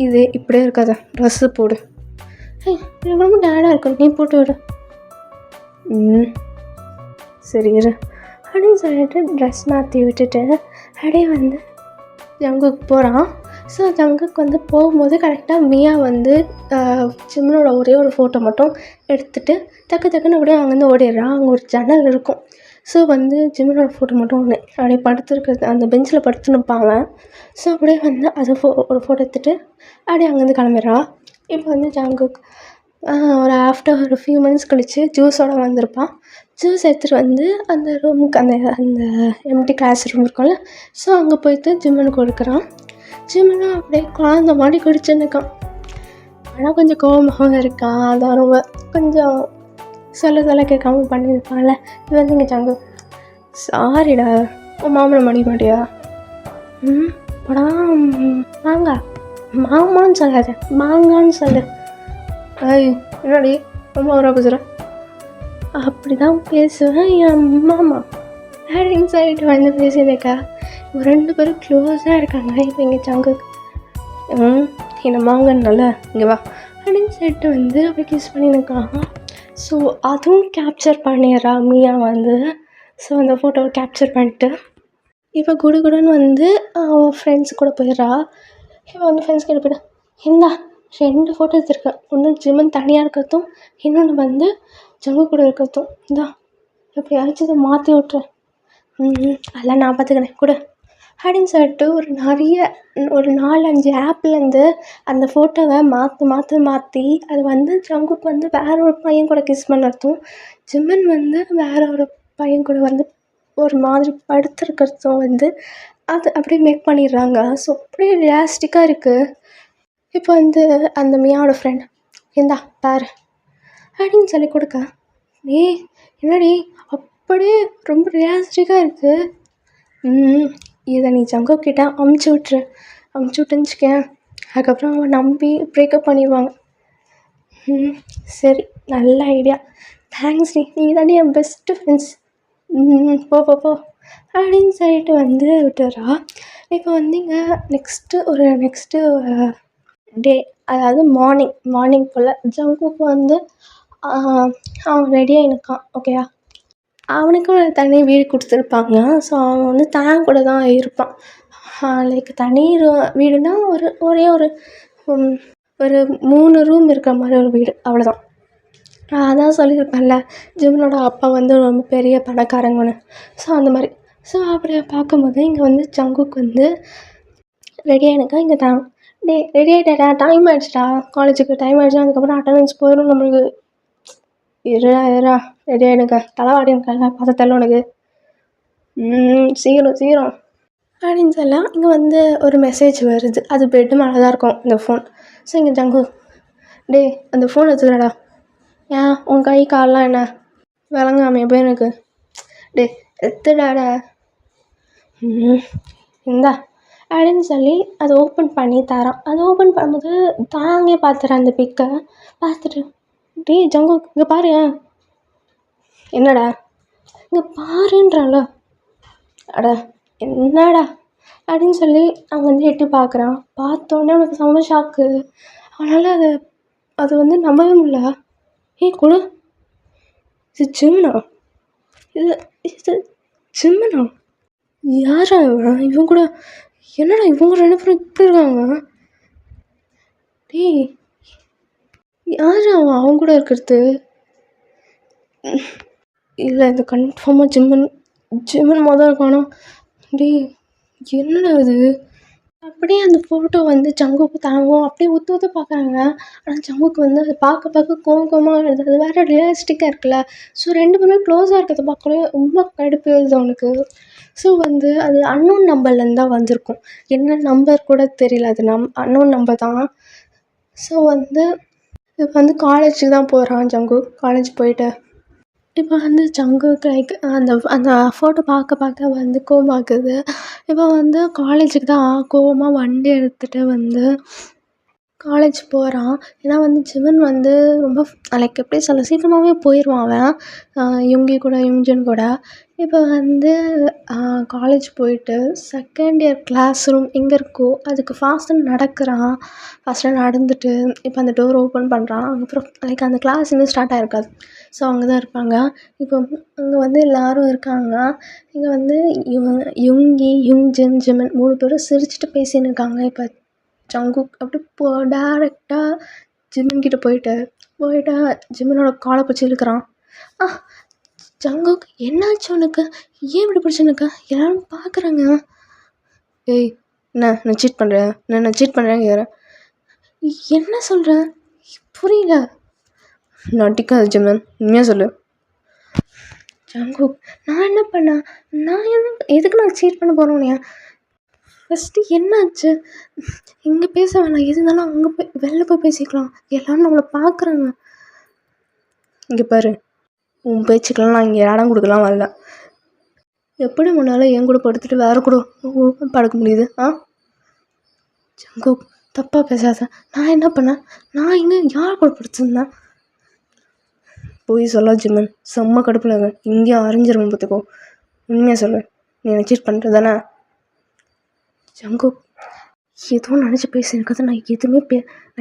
இது இப்படியே இருக்காத, ட்ரெஸ்ஸு போடு. எனக்கு ரொம்ப டயர்டாக இருக்கும், நீ போட்டு விடு. சரி இரு அப்படின்னு சொல்லிட்டு ட்ரெஸ் மாற்றி விட்டுட்டு அப்படியே வந்து ஜங்குக்கு போகிறான். ஸோ ஜங்குக்கு வந்து போகும்போது கரெக்டாக மியா வந்து ஜிம்மனோட ஒரே ஒரு ஃபோட்டோ மட்டும் எடுத்துகிட்டு டக்குன்னு அப்படியே அங்கேருந்து ஓடிடுறான். அங்கே ஒரு ஜன்னல் இருக்கும். ஸோ வந்து ஜிம்மனோட ஃபோட்டோ மட்டும் ஒன்று அப்படியே படுத்துருக்கிறது, அந்த பெஞ்சில் படுத்து நிற்பாங்க. ஸோ அப்படியே வந்து அதை ஒரு ஃபோட்டோ எடுத்துகிட்டு அப்படியே அங்கேருந்து கிளம்பிடுறான். இப்போ வந்து ஜங்குக் ஒரு ஆஃப்டர் ஒரு ஃபியூ மினிட்ஸ் கழித்து ஜூஸோடு வந்திருப்பான். ஜூஸ் எடுத்துகிட்டு வந்து அந்த ரூமுக்கு அந்த எம்டி கிளாஸ் ரூம் இருக்கும்ல, ஸோ அங்கே போய்ட்டு ஜிம்மனுக்கு கொடுக்குறான். ஜிம்மனும் அப்படியே குழந்த மாதிரி குடிச்சுன்னுக்கான். ஆனால் கொஞ்சம் கோபமாகவும் இருக்கான். அதான் ரொம்ப கொஞ்சம் சொல்ல கேட்காம பண்ணியிருப்பான்ல. இது வந்து இங்கே ஜங்கு, சாரிடா உன் மாமனை மடிக்க மாட்டியா? படம் மாமான்னு சொல்லாத, மாங்கான்னு சொல்லு. என்னடி ரொம்ப ஒரு பேசுகிறேன், அப்படி தான் பேசுவேன் என் மாமா அப்படின்னு சொல்லிட்டு வந்து பேசியிருக்கா. இவங்க 2 பேரும் க்ளோஸாக இருக்காங்க. இப்போ இங்கே ஜங்கு என்ன மாங்கன்னால இங்கே வா அப்படின்னு சொல்லிட்டு வந்து அப்படி கிஸ் பண்ணியிருக்காங்க. ஸோ அதுவும் கேப்சர் பண்ணிடுறா மியா வந்து. ஸோ அந்த ஃபோட்டோவை கேப்சர் பண்ணிட்டு இப்போ குடுன்னு வந்து அவன் ஃப்ரெண்ட்ஸ் கூட போயிடுறா. இப்போ வந்து ஃப்ரெண்ட்ஸ் கிட்ட போய்ட்டு இந்தா 2 ஃபோட்டோ எடுத்துருக்கேன், ஒன்று ஜிம்மன் தனியாக இருக்கிறதும் இன்னொன்று வந்து ஜங்கு கூட இருக்கிறதும், இந்தா எப்படியாச்சும் இதை மாற்றி விட்றேன், அதெல்லாம் நான் பார்த்துக்கிறேன் கூட அப்படின்னு சொல்லிட்டு ஒரு 4-5 ஆப்லேருந்து அந்த ஃபோட்டோவை மாற்றி அது வந்து ஜங்குக்கு வந்து வேற ஒரு பையன் கூட கிஸ் பண்ணுறதும், ஜிம்மன் வந்து வேற ஒரு பையன் கூட வந்து ஒரு மாதிரி படுத்துருக்கிறதும் வந்து அது அப்படியே மேக் பண்ணிடுறாங்க. ஸோ அப்படியே ரியாலிஸ்டிக்காக இருக்குது. இப்போ வந்து அந்த மியாவோட ஃப்ரெண்ட் இந்தா பாரு அப்படின்னு சொல்லி கொடுக்க, என்னடி அப்படியே ரொம்ப ரியாலிஸ்டிக்காக இருக்குது, இதை நீ ஜங்குக்கிட்ட அமுச்சு விட்டுருந்துச்சிக்கேன், அதுக்கப்புறம் அவன் நம்பி ப்ரேக்கப் பண்ணிடுவாங்க. சரி நல்ல ஐடியா, தேங்க்ஸ் நீ தானே என் பெஸ்ட்டு ஃப்ரெண்ட்ஸ், போ அப்படின்னு சொல்லிட்டு வந்து விட்டுறா. இப்போ வந்து இங்கே நெக்ஸ்ட்டு டே, அதாவது மார்னிங் போல் ஜங்குக்கு வந்து அவன் ரெடியாக இருக்கான். ஓகேயா, அவனுக்கும் தனி வீடு கொடுத்துருப்பாங்க. ஸோ அவன் வந்து தான் கூட தான் இருப்பான். லைக் தனி வீடுனா ஒரே ஒரு 3 ரூம் இருக்கிற மாதிரி ஒரு வீடு, அவ்வளோதான். அதான் சொல்லியிருப்பேன்ல ஜிம்மனோட அப்பா வந்து ரொம்ப பெரிய பணக்காரங்கன்னு. ஸோ அந்த மாதிரி. ஸோ அப்படியே பார்க்கும்போது இங்கே வந்து ஜங்குக்கு வந்து ரெடியாக இருக்கா. இங்கே தான் ரெடி ஆகிட்டா, டைம் ஆகிடுச்சிடா, காலேஜுக்கு டைம் ஆகிடுச்சு, அதுக்கப்புறம் அட்டண்டன்ஸ் போயிடும் நம்மளுக்கு. இருடா ரெடி ஆகிடுங்க, தலைவாடி இருக்காங்க பார்த்தல உனக்கு, சீக்கிரம் அப்படின்னு சொல்லலாம். இங்கே வந்து ஒரு மெசேஜ் வருது, அது பெட்டு மேலே தான் இருக்கும் இந்த ஃபோன். ஸோ இங்கே ஜங்கு, அந்த ஃபோன் எடுத்துக்கிறடா, ஏன் உன் கை காலெலாம் என்ன விளங்காமையா போய் எனக்கு, எடுத்துடாடா, இந்தா அப்படின்னு சொல்லி அதை ஓப்பன் பண்ணி தரான். அதை ஓப்பன் பண்ணும்போது தாங்கே பார்த்துறேன் அந்த பிக்கை. பார்த்துட்டு ஜங்கு இங்கே பாரு, என்னடா இங்கே பாருன்றான்ல, அட என்னடா அப்படின்னு சொல்லி அவன் வந்து எட்டி பார்க்குறான். பார்த்தோன்னே அவனுக்கு செம்ம ஷாக்கு. அவனால் அது வந்து நம்பவே முடியல. கொடு இது ஜிம்னா? இது இது ஜிம்னா? யாரா இவன்? இவன் கூட என்னடா இவங்க 2 பேரும் இப்படி இருக்காங்க? டேய், யார் அவன் அவங்க கூட இருக்கிறது? இல்லை, இது கன்ஃபார்மாக ஜிம்மன் மொதல் காணும். டேய், என்னடா இது? அப்படியே அந்த ஃபோட்டோ வந்து ஜங்குக்கு தாங்கும் அப்படியே ஒத்து பார்க்குறாங்க. ஆனால் ஜங்குக்கு வந்து அது பார்க்க கோவமாக வருது. அது வேறு ரியலிஸ்டிக்காக இருக்குல்ல. ஸோ 2 பேருமே க்ளோஸாக இருக்கிறத பார்க்கவே ரொம்ப கடுப்பு எழுது அவனுக்கு. ஸோ வந்து அது அன்னோன் நம்பர்லேருந்து தான் வந்திருக்கும். என்ன நம்பர் கூட தெரியல, அது அன்னோன் நம்பர் தான். ஸோ வந்து இப்போ வந்து காலேஜுக்கு தான் போகிறான் ஜங்கு. காலேஜ் போயிட்டு இப்போ வந்து ஜங்குக்கு லைக் அந்த ஃபோட்டோ பார்க்க வந்து கோவமாக்குது. இப்போ வந்து காலேஜுக்கு தான் கோவமாக வண்டி எடுத்துகிட்டு வந்து காலேஜ் போகிறான். ஏன்னா வந்து ஜிமன் வந்து ரொம்ப லைக் எப்படி சொல்ல, சீக்கிரமாகவே போயிடுவான் அவன் யுங்ஜன் கூட. இப்போ வந்து காலேஜ் போயிட்டு செகண்ட் இயர் கிளாஸ் ரூம் எங்கே இருக்கோ அதுக்கு ஃபாஸ்ட்டாக நடந்துட்டு இப்போ அந்த டோர் ஓப்பன் பண்ணுறான். அதுக்கப்புறம் லைக் அந்த கிளாஸ் இன்னும் ஸ்டார்ட் ஆகிருக்காது. ஸோ அங்கே தான் இருப்பாங்க. இப்போ அங்கே வந்து எல்லோரும் இருக்காங்க. இங்கே வந்து யுங்ஜன், ஜிமன் 3 பேரும் சிரிச்சுட்டு பேசின்னு இருக்காங்க. இப்போ ஜங்குக் அப்படி டேரெக்டாக ஜிம்மன்கிட்ட போயிட்டு ஜிம்மனோட காலை பிடிச்சி இழுக்கிறான். ஜங்குக், என்னாச்சு உனக்கு? ஏன் இப்படி பிடிச்சிருக்க? எல்லாரும் பார்க்குறாங்க. ஏய், நான் சீட் பண்ணுறேன், நான் சீட் பண்ணுறேன்னு கேட்குறேன். என்ன சொல்கிறேன் புரியல. நடிக்காத ஜிம்மன், உண்மையாக சொல்லு. ஜங்குக், நான் என்ன பண்ணேன்? நான் எதுக்கு நான் சீட் பண்ண போகிறோன்னே? ஃபஸ்ட்டு என்னாச்சு? இங்கே பேச வேணாம், எது இருந்தாலும் அங்கே வெளில போய் பேசிக்கலாம். எல்லோரும் நம்மளை பார்க்குறாங்க. இங்கே பாரு, உன் பேச்சுக்கெல்லாம் நான் இங்கே இடம் கொடுக்கலாம் வரல. எப்படி முன்னால் என் கூட படுத்துட்டு வேறு கூட படுக்க முடியுது? ஜங்குக், தப்பாக பேசாத. நான் என்ன பண்ணேன்? நான் இங்கே யார் கூட படுத்துருந்தேன்? போய் சொல்ல ஜிம்மன், செம்ம கடுப்பில் இங்கேயும் அரைஞ்சிரும் பார்த்துக்கோ. உண்மையாக சொல்லு, நீ என்ன சீட் பண்ணுறது தானே? ஜங்குக், எதுவும் நினச்சி பேசியிருக்கிறது. நான்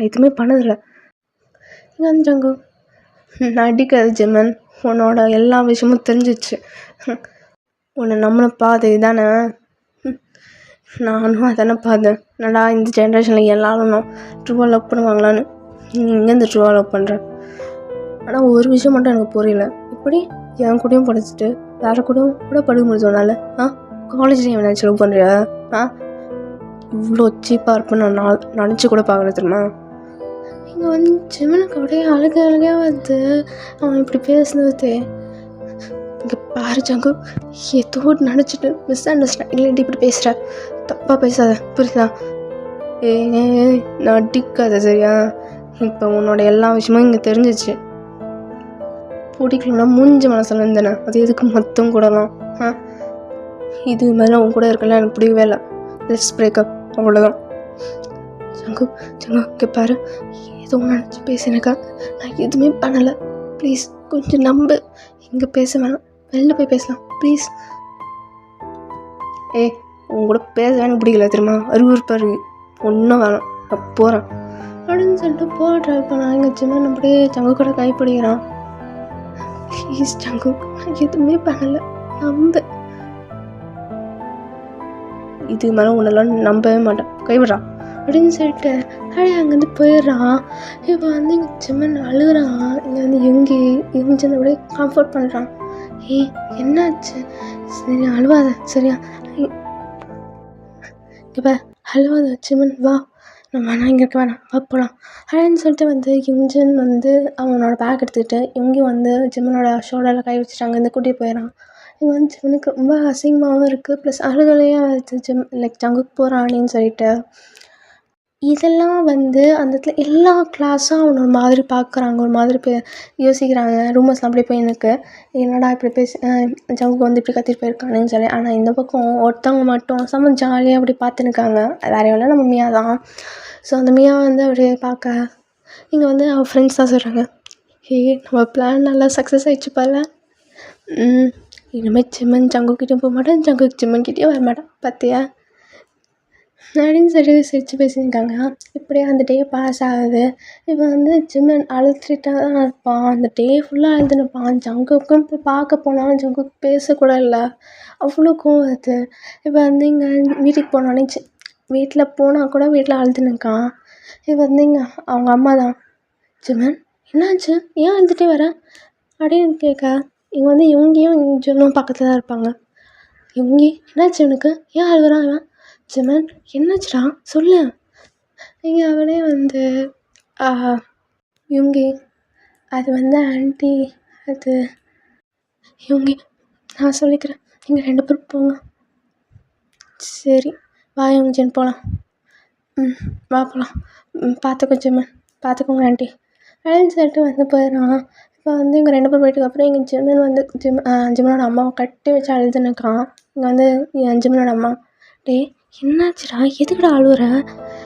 எதுவுமே பண்ணதில்லை. இங்கே வந்து ஜங்குக், நடிக்காது ஜிம்மன், உன்னோட எல்லா விஷயமும் தெரிஞ்சிச்சு. உன்னை நம்மளை பாதை தானே? நானும் அதானே பார்த்தேன். என்னடா இந்த ஜென்ரேஷனில் எல்லாரும் ட்ரூவாக லவ் பண்ணுவாங்களான்னு. நீ இங்கேருந்து ட்ரூவாக லவ் பண்ணுறேன். ஆனால் ஒரு விஷயம் மட்டும் எனக்கு புரியல. இப்படி என் கூடயும் படிச்சுட்டு வேறு கூடயும் கூட படுக்க முடிஞ்சோனால காலேஜ்லேயும் என்னாச்சு லவ் பண்ணுறியா? இவ்வளோ சீப்பாக இருப்பேன்னு நான் நினச்சி கூட பார்க்கல தெரியுமா? இங்கே வந்து ஜிம்மனுக்கு அப்படியே அழுகையாக வந்து அவன் இப்படி பேசுனது. இங்கே பாரு ஜங்கு, ஏதோ நினச்சிட்டு மிஸ் அண்டர்ஸ்டாண்டிங்கில் இப்படி பேசுகிற. தப்பாக பேசாத, புரியுதா? நடிக்காத சரியா? இப்போ உன்னோட எல்லா விஷயமும் இங்கே தெரிஞ்சிச்சு. பிடிக்கலன்னா மூஞ்சி மனசில் இருந்தேனே, அது எதுக்கு மொத்தம் கூடலாம்? இது மேலே உன் கூட இருக்கலாம் எனக்கு பிடிக்கவே இல்லை. லெட்ஸ் பிரேக்கப், அவ்வளோதான். ஜங்கு இங்கே பாரு, ஏதோ நினச்சி பேசினக்கா. நான் எதுவுமே பண்ணலை. ப்ளீஸ் கொஞ்சம் நம்பு. இங்கே பேச வேணாம், வெளில போய் பேசலாம் ப்ளீஸ். உன் கூட பேச வேணும் பிடிக்கல தெரியுமா? அருவருப்பாரு, ஒன்றும் வேணாம், நான் போகிறேன் அப்படின்னு சொல்லிட்டு போடுறேன். இப்போ நான் எங்கள் ஜிம்மன் அப்படியே ஜங்கு கூட கைப்பிடிக்கிறான். ப்ளீஸ் ஜங்கு, நான் எதுவுமே பண்ணலை, நம்பு. இது மேலே உன்னெல்லாம் நம்பவே மாட்டேன், கைவிடுறான் அப்படின்னு சொல்லிட்டு அப்படியே அங்கேருந்து போயிடுறான். இப்போ வந்து இங்கே ஜிம்மன் அழுகுறான். இங்கே வந்து யுங்ஜன் அப்படியே கம்ஃபர்ட் பண்ணுறான். என்னாச்சு? சரி அழுவாத சரியா? இப்போ அழுவாத ஜிம்மன், வா நம்ம வேணாம், இங்கே இருக்க வேணாம், வா போகலாம் அப்படின்னு சொல்லிட்டு வந்து யுங்ஜன் வந்து அவனோட பேக் எடுத்துக்கிட்டு யுங்கி வந்து ஜிம்மனோட ஷோல்டரில் கை வச்சுட்டு அங்கேருந்து கூட்டிகிட்டு போயிடறான். இங்கே வந்து ஜிம்மனுக்கு ரொம்ப அசிங்கமாகவும் இருக்குது, ப்ளஸ் அழுகலையாக இருக்குது. லைக் ஜங்குக்கு போகிறான்னு சொல்லிட்டு இதெல்லாம் வந்து அந்த இடத்துல எல்லா கிளாஸும் அவனை ஒரு மாதிரி பார்க்குறாங்க, ஒரு மாதிரி யோசிக்கிறாங்க. ரூமர்ஸ்லாம் அப்படியே போய் எனக்கு என்னடா இப்படி ஜங்குக்கு வந்து இப்படி கத்திட்டு போயிருக்கானுன்னு சொல்லி. ஆனால் இந்த பக்கம் ஒருத்தவங்க மட்டும் செம்ம ஜாலியாக அப்படி பார்த்துன்னுக்காங்க. வேறு எவ்வளோ நம்ம மியா தான். ஸோ அந்த மியா வந்து அப்படியே பார்க்க இங்கே வந்து அவள் ஃப்ரெண்ட்ஸ் தான் சொல்கிறாங்க, நம்ம பிளான் நல்லா சக்ஸஸ் ஆகிடுச்சு பால. இனிமேல் ஜிம்மன் ஜங்குக்கிட்டேயும் போக மாட்டேன், ஜங்குக்கு ஜிம்மன்கிட்டேயும் வர மாட்டேன் பார்த்தியா? அப்படின்னு சொல்லி சிரித்து பேசியிருக்காங்க. இப்படியே அந்த டே பாஸ் ஆகுது. இப்போ வந்து ஜிம்மன் அழுதுகிட்டே தான் இருப்பான். அந்த டே ஃபுல்லாக அழுதுன்னு இருப்பான். ஜங்குக்கும் போய் பார்க்க போனாலும் ஜங்குக் பேசக்கூட இல்லை. அவ்வளோ கோவம் வருது. இப்போ வந்து இங்கே வீட்டுக்கு போனோடனே வீட்டில் போனால் கூட வீட்டில் அழுதுன்னு இருக்கான். இப்போ வந்து இங்கே அவங்க அம்மா தான், ஜிம்மன் என்னாச்சு, ஏன் அழுதுகிட்டே வர அப்படின்னு கேட்க, இங்கே வந்து இவங்கேயும் ஜிம்மும் பக்கத்தில் தான் இருப்பாங்க. இவங்க என்னாச்சு இவனுக்கு, ஏன் அழுகுறான் இவன், ஜிம்மன் என்னாச்சுடா சொல்லு. இங்கே அவனே வந்து இவங்க அது வந்து ஆண்டி அது இவங்க நான் சொல்லிக்கிறேன், நீங்கள் 2 பேரும் போங்க. சரி வா யுங்ஜின் போகலாம். வா போகலாம். பார்த்துக்கோ ஜிம்மன், பார்த்துக்கோங்க ஆண்டி அப்படின்னு சொல்லிட்டு வந்து போயிடுறான். இப்போ வந்து இங்கே 2 பேர் போயிட்டதுக்கப்புறம் இங்கே ஜிம்மன் வந்து ஜிம்மனோட அம்மாவை கட்டி வச்சு அழுதுன்னு இருக்கான். இங்கே வந்து ஜிம்மனோட அம்மா, டே என்னாச்சுடா, எதுக்குடா அழுவுற,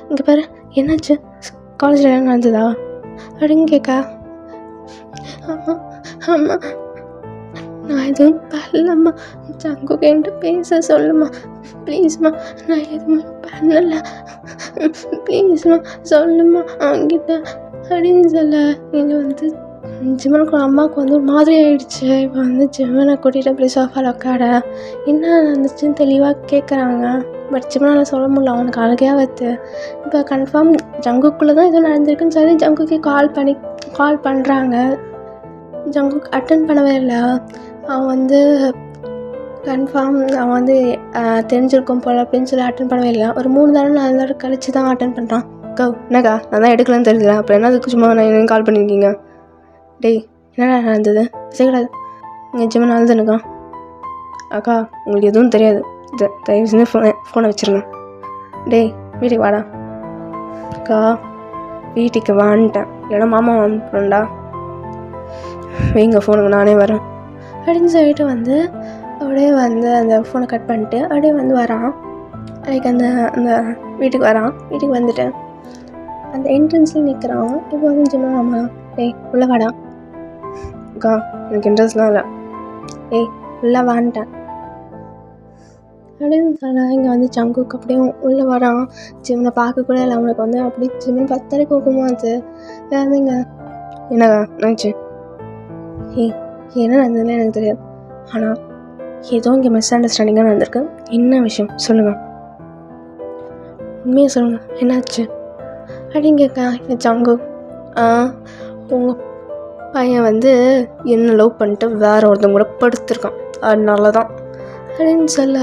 இங்கே பாரு என்னாச்சு, காலேஜில் என்ன நடந்ததா அப்படின்னு கேட்க, ஆமாம் ஆமாம் நான் எதுவும் பண்ணலம்மா, ஜங்குக் என்கிட்ட பேச சொல்லுமா ப்ளீஸ்மா, நான் எதுவும் பண்ணலை ப்ளீஸ்மா சொல்லுமா அவங்கிட்ட அப்படின்னு சொல்ல, இங்கே வந்து ஜிம்மனுக்கு அம்மாவுக்கு வந்து ஒரு மாதிரி ஆகிடுச்சு. இப்போ வந்து ஜிம்மனை கூட்டிகிட்டு போய் சோஃபாவில் உட்கார என்ன நடந்துச்சுன்னு தெளிவாக கேட்குறாங்க. பட் ஜிம்மனால் சொல்ல முடியல, அவனுக்கு அழுகையாக வருது. இப்போ கன்ஃபார்ம் ஜங்குக்குள்ளே தான் எதுவும் நடந்திருக்குன்னு சொல்லி ஜங்குக்கே கால் பண்ணுறாங்க. ஜங்குக் அட்டன் பண்ணவே இல்லை. அவன் வந்து கன்ஃபார்ம் அவன் வந்து தெரிஞ்சிருக்கும் போல் அப்படின்னு சொல்லி அட்டன் பண்ணவே இல்லை. ஒரு 3 தடவை 4 தடவை கழிச்சு தான் அட்டன் பண்ணுறான். என்னக்கா நான் தான் எடுக்கலன்னு தெரியல, அப்புறம் என்னதுக்கு சும்மா நான் என்ன கால் பண்ணியிருக்கீங்க, டேய் என்னடா நடந்தது செய்யக்கூடாது, இங்கே ஜிம்மன் அழுதுனுக்கான். அக்கா உங்களுக்கு எதுவும் தெரியாது, தயவு செஞ்சு ஃபோனை வச்சுருங்க. டேய் வீட்டுக்கு வாடா. அக்கா வீட்டுக்கு வான்ட்டேன், இல்லைனா மாமா வாங்கிட்டா, வைங்க ஃபோனுக்கு நானே வரேன் அப்படின்னு சொல்லிட்டு வந்து அப்படியே வந்து அந்த ஃபோனை கட் பண்ணிட்டு அப்படியே வந்து வரான். லைக் அந்த அந்த வீட்டுக்கு வரான். வீட்டுக்கு வந்துட்டு அந்த என்ட்ரன்ஸில் நிற்கிறான். இப்போ வந்து ஜிம்மன் அம்மா, டேய் உள்ளே வாடா. அக்கா எனக்கு இன்ட்ரெஸ்ட்லாம் இல்லை, ஏய் உள்ளே வான்ட்டேன் அப்படின்னு சொல்ல, இங்கே வந்து ஜங்குக் அப்படியே உள்ளே வரான். ஜிம்மனை பார்க்க கூட இல்லை. அவனுக்கு வந்து அப்படி ஜிம்மன் பார்த்தாலே கோபமாக இருந்துச்சு. வேறுங்க என்னக்கா நினச்சி, ஏய் என்ன நடந்ததுன்னு எனக்கு தெரியாது, ஆனால் ஏதோ இங்கே மிஸ் அண்டர்ஸ்டாண்டிங்காக நடந்திருக்கு. என்ன விஷயம் சொல்லுங்கள், உண்மையாக சொல்லுங்கள் என்னாச்சு அப்படின்னு கேட்க, இங்கே ஜங்குக் உங்கள் பையன் வந்து என்ன லவ் பண்ணிட்டு வேற ஒருத்தவங்க கூட படுத்திருக்கான், அதனால தான் அப்படின்னு சொல்ல,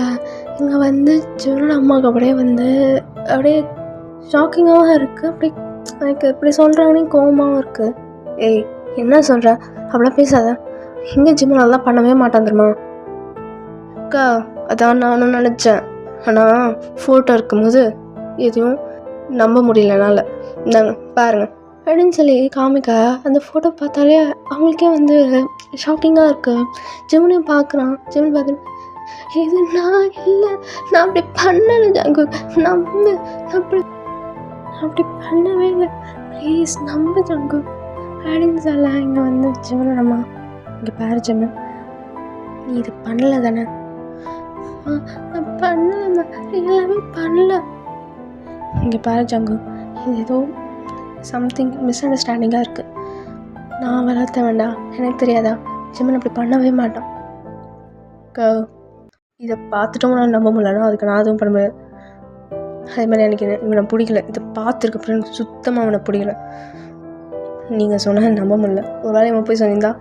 இங்கே வந்து ஜிம்மனோட அம்மாவுக்கு அப்படியே ஷாக்கிங்காகவும் இருக்குது. அப்படி எனக்கு இப்படி சொல்கிறாங்கன்னே கோபமாகவும் இருக்குது. ஏய் என்ன சொல்கிற, அப்படிலாம் பேசாத, இங்கே ஜிம்மன் அதெல்லாம் பண்ணவே மாட்டான் தெரியுமா. அக்கா அதான் நானும் நினச்சேன், ஆனால் ஃபோட்டோ இருக்கும்போது எதையும் நம்ப முடியலனால இந்தாங்க பாருங்கள் அப்படின்னு சொல்லி காமிக்க, அந்த ஃபோட்டோ பார்த்தாலே அவங்களுக்கே வந்து ஷாக்கிங்காக இருக்குது. ஜிம்மனையும் பார்க்குறான். ஜிம்மன் பார்த்து, இது நான் இல்லை, நான் அப்படி பண்ணலை ஜங்குக், நம்பு, அப்படி பண்ணவே இல்லை, ப்ளீஸ் நம்பு ஜங்குக் அப்படின்னு சொல்ல, இங்கே வந்து ஜிம்மனோட அம்மா, இங்கே பாரு ஜிம்மன், நீ இது பண்ணலை தானே, நான் பண்ணலம்மா, எல்லாமே பண்ணல, இங்கே பாரு ஜங்குக், இது ஏதோ சம்திங் மிஸ் அண்டர்ஸ்டாண்டிங்காக இருக்குது, நான் வளர்த்த வேண்டாம், எனக்கு தெரியாதா, ஜிம்மன் அப்படி பண்ணவே மாட்டான். இதை பார்த்துட்டோம் நான் நம்ப முடியலன்னா அதுக்கு நான் எதுவும் பண்ண முடியாது. அதே மாதிரி எனக்கு இவனை பிடிக்கல, இதை பார்த்துருக்க அப்புறம் எனக்கு சுத்தமாக அவனை பிடிக்கல. நீங்கள் சொன்னால் நம்ப முடியல, ஒரு வேளை இவன் போய் சொன்னீங்களா.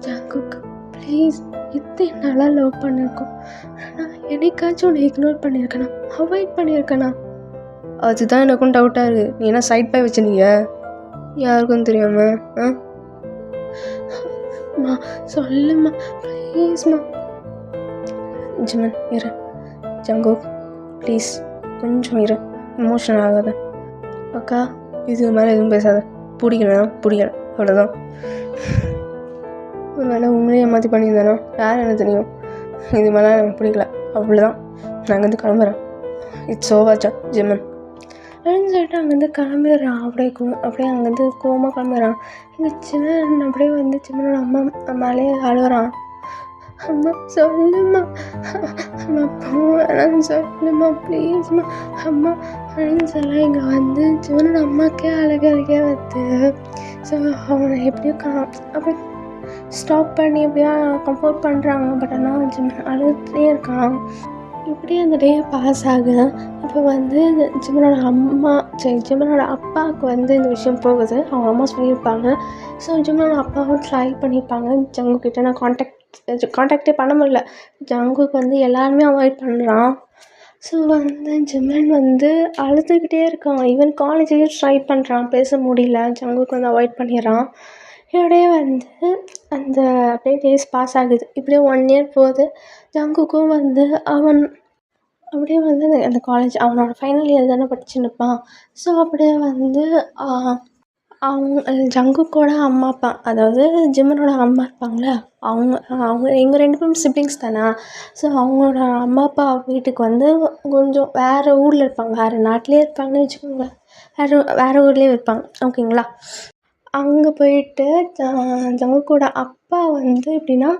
ஜங்குக் ப்ளீஸ், இத்தனை நாளாக லவ் பண்ணியிருக்கோம், நான் என்னைக்காச்சும் உன்னை இக்னோர் பண்ணியிருக்கேனா, அவாய்ட் பண்ணியிருக்கேனா, அதுதான் எனக்கும் டவுட்டாக இருக்குது. நீ என்ன சைட் பை வச்சுருந்தீங்க யாருக்கும் தெரியாமல். மா சொல்லுமா ப்ளீஸ்மா. ஜிம்மன் இரு, ஜங்குக் ப்ளீஸ் கொஞ்சம் இரு, எமோஷனல் ஆகாத. அக்கா இதுக்கு மேலே எதுவும் பேசாத, பிடிக்கல அவ்வளோதான். ஒரு வேலை உண்மையை ஏமாற்றி பண்ணியிருந்தானோ யார் என்ன தெரியும், இது மேலே எனக்கு பிடிக்கல அவ்வளோதான், நான் அங்கேருந்து கிளம்புறேன், இட்ஸ் ஓவாச்சா ஜிம்மன் அப்படின்னு சொல்லிட்டு அங்கேருந்து கிளம்பிடுறான். அப்படியே அங்கேருந்து கோவமாக கிளம்புறான். இங்கே ஜிம்மன் அப்படியே வந்து ஜிம்மனோட அம்மா மேலேயே அழுகிறான். அம்மா சொல்லுமா, அம்மா போவேணான்னு சொல்லுமா ப்ளீஸ்மா அம்மா அப்படின்னு சொல்ல இங்கே வந்து ஜீவனோட அம்மாக்கே அழுக வருது. ஸோ அவனை எப்படியும் அப்படி ஸ்டாப் பண்ணி எப்படியா கம்ஃபோர்ட் பண்ணுறாங்க. பட் ஆனால் ஜிம்மன் அழுதுகிட்டே இருக்கான். இப்படியே அந்த டே பாஸ் ஆகுது. இப்போ வந்து ஜிம்மனோட அப்பாவுக்கு வந்து இந்த விஷயம் போகுது. அவங்க அம்மா சொல்லியிருப்பாங்க. ஸோ ஜிம்மனோட அப்பாவும் ட்ரை பண்ணியிருப்பாங்க ஜங்குக்கிட்ட. நான் காண்டாக்டே பண்ண முடியல. ஜங்குக்கு வந்து எல்லாருமே அவாய்ட் பண்ணுறான். ஸோ வந்து ஜிம்மன் வந்து அழுதுகிட்டே இருக்கான். ஈவன் காலேஜ்லேயே ட்ரை பண்ணுறான், பேச முடியல. ஜங்குக்கு வந்து அவாய்ட் பண்ணிடுறான். இப்படியே வந்து அந்த அப்படியே டேஸ் பாஸ் ஆகுது. இப்படியே 1 year போகுது. ஜங்குக்கும் வந்து அவன் அப்படியே வந்து அந்த காலேஜ் அவனோட ஃபைனல் இயர் தானே படிச்சுன்னு இருப்பான். ஸோ அப்படியே வந்து ஜங்குக்கோட அம்மா அப்பா, அதாவது ஜிம்மனோட அம்மா இருப்பாங்களே, அவங்க எங்கள் 2 பேரும் சிப்ளிங்ஸ் தானே. ஸோ அவங்களோட அம்மா அப்பா வீட்டுக்கு வந்து கொஞ்சம் வேறு ஊரில் இருப்பாங்க, வேறு நாட்டிலே இருப்பாங்கன்னு வச்சுக்கோங்க. வேறு ஊர்லேயே இருப்பாங்க, ஓகேங்களா. அங்கே போயிட்டு ஜங்குக்கோட அப்பா வந்து எப்படின்னா,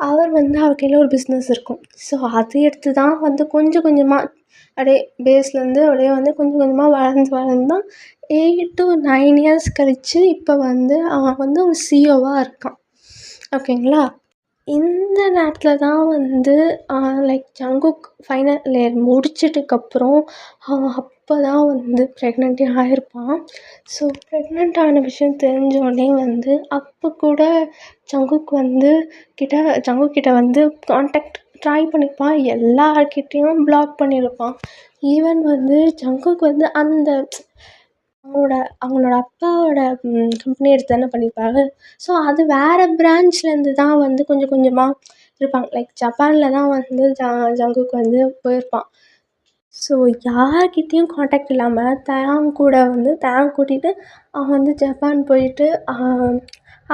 அவர் வந்து அவர் கையில் ஒரு பிஸ்னஸ் இருக்கும். ஸோ அதை எடுத்து தான் வந்து கொஞ்சம் கொஞ்சமாக அப்படியே பேஸ்லேருந்து அப்படியே வந்து கொஞ்சம் கொஞ்சமாக வளர்ந்து தான் 8 to 9 years கழித்து இப்போ வந்து அவன் வந்து ஒரு சிஓவாக இருக்கான், ஓகேங்களா. இந்த நேரத்தில் தான் வந்து லைக் ஜங்குக் ஃபைனல் இயர் முடிச்சதுக்கப்புறம் அவன் அப்போ தான் வந்து ப்ரெக்னெண்ட்டே ஆகிருப்பான். ஸோ ப்ரெக்னென்ட் ஆன விஷயம் தெரிஞ்சோடனே வந்து அப்போ கூட ஜங்குக்கிட்ட வந்து காண்டாக்ட் ட்ரை பண்ணியிருப்பான். எல்லார்கிட்டேயும் பிளாக் பண்ணியிருப்பான். ஈவன் வந்து ஜங்குக் வந்து அந்த அவங்களோட அப்பாவோட கம்பெனி எடுத்து தானே பண்ணியிருப்பாங்க. ஸோ அது வேறு பிரான்ச்லேருந்து தான் வந்து கொஞ்சம் கொஞ்சமாக இருப்பாங்க. லைக் ஜப்பானில் தான் வந்து ஜங்குக் வந்து போயிருப்பான். ஸோ யார்கிட்டேயும் காண்டாக்ட் இல்லாமல் தயாங் கூட்டிகிட்டு அவன் வந்து ஜப்பான் போயிட்டு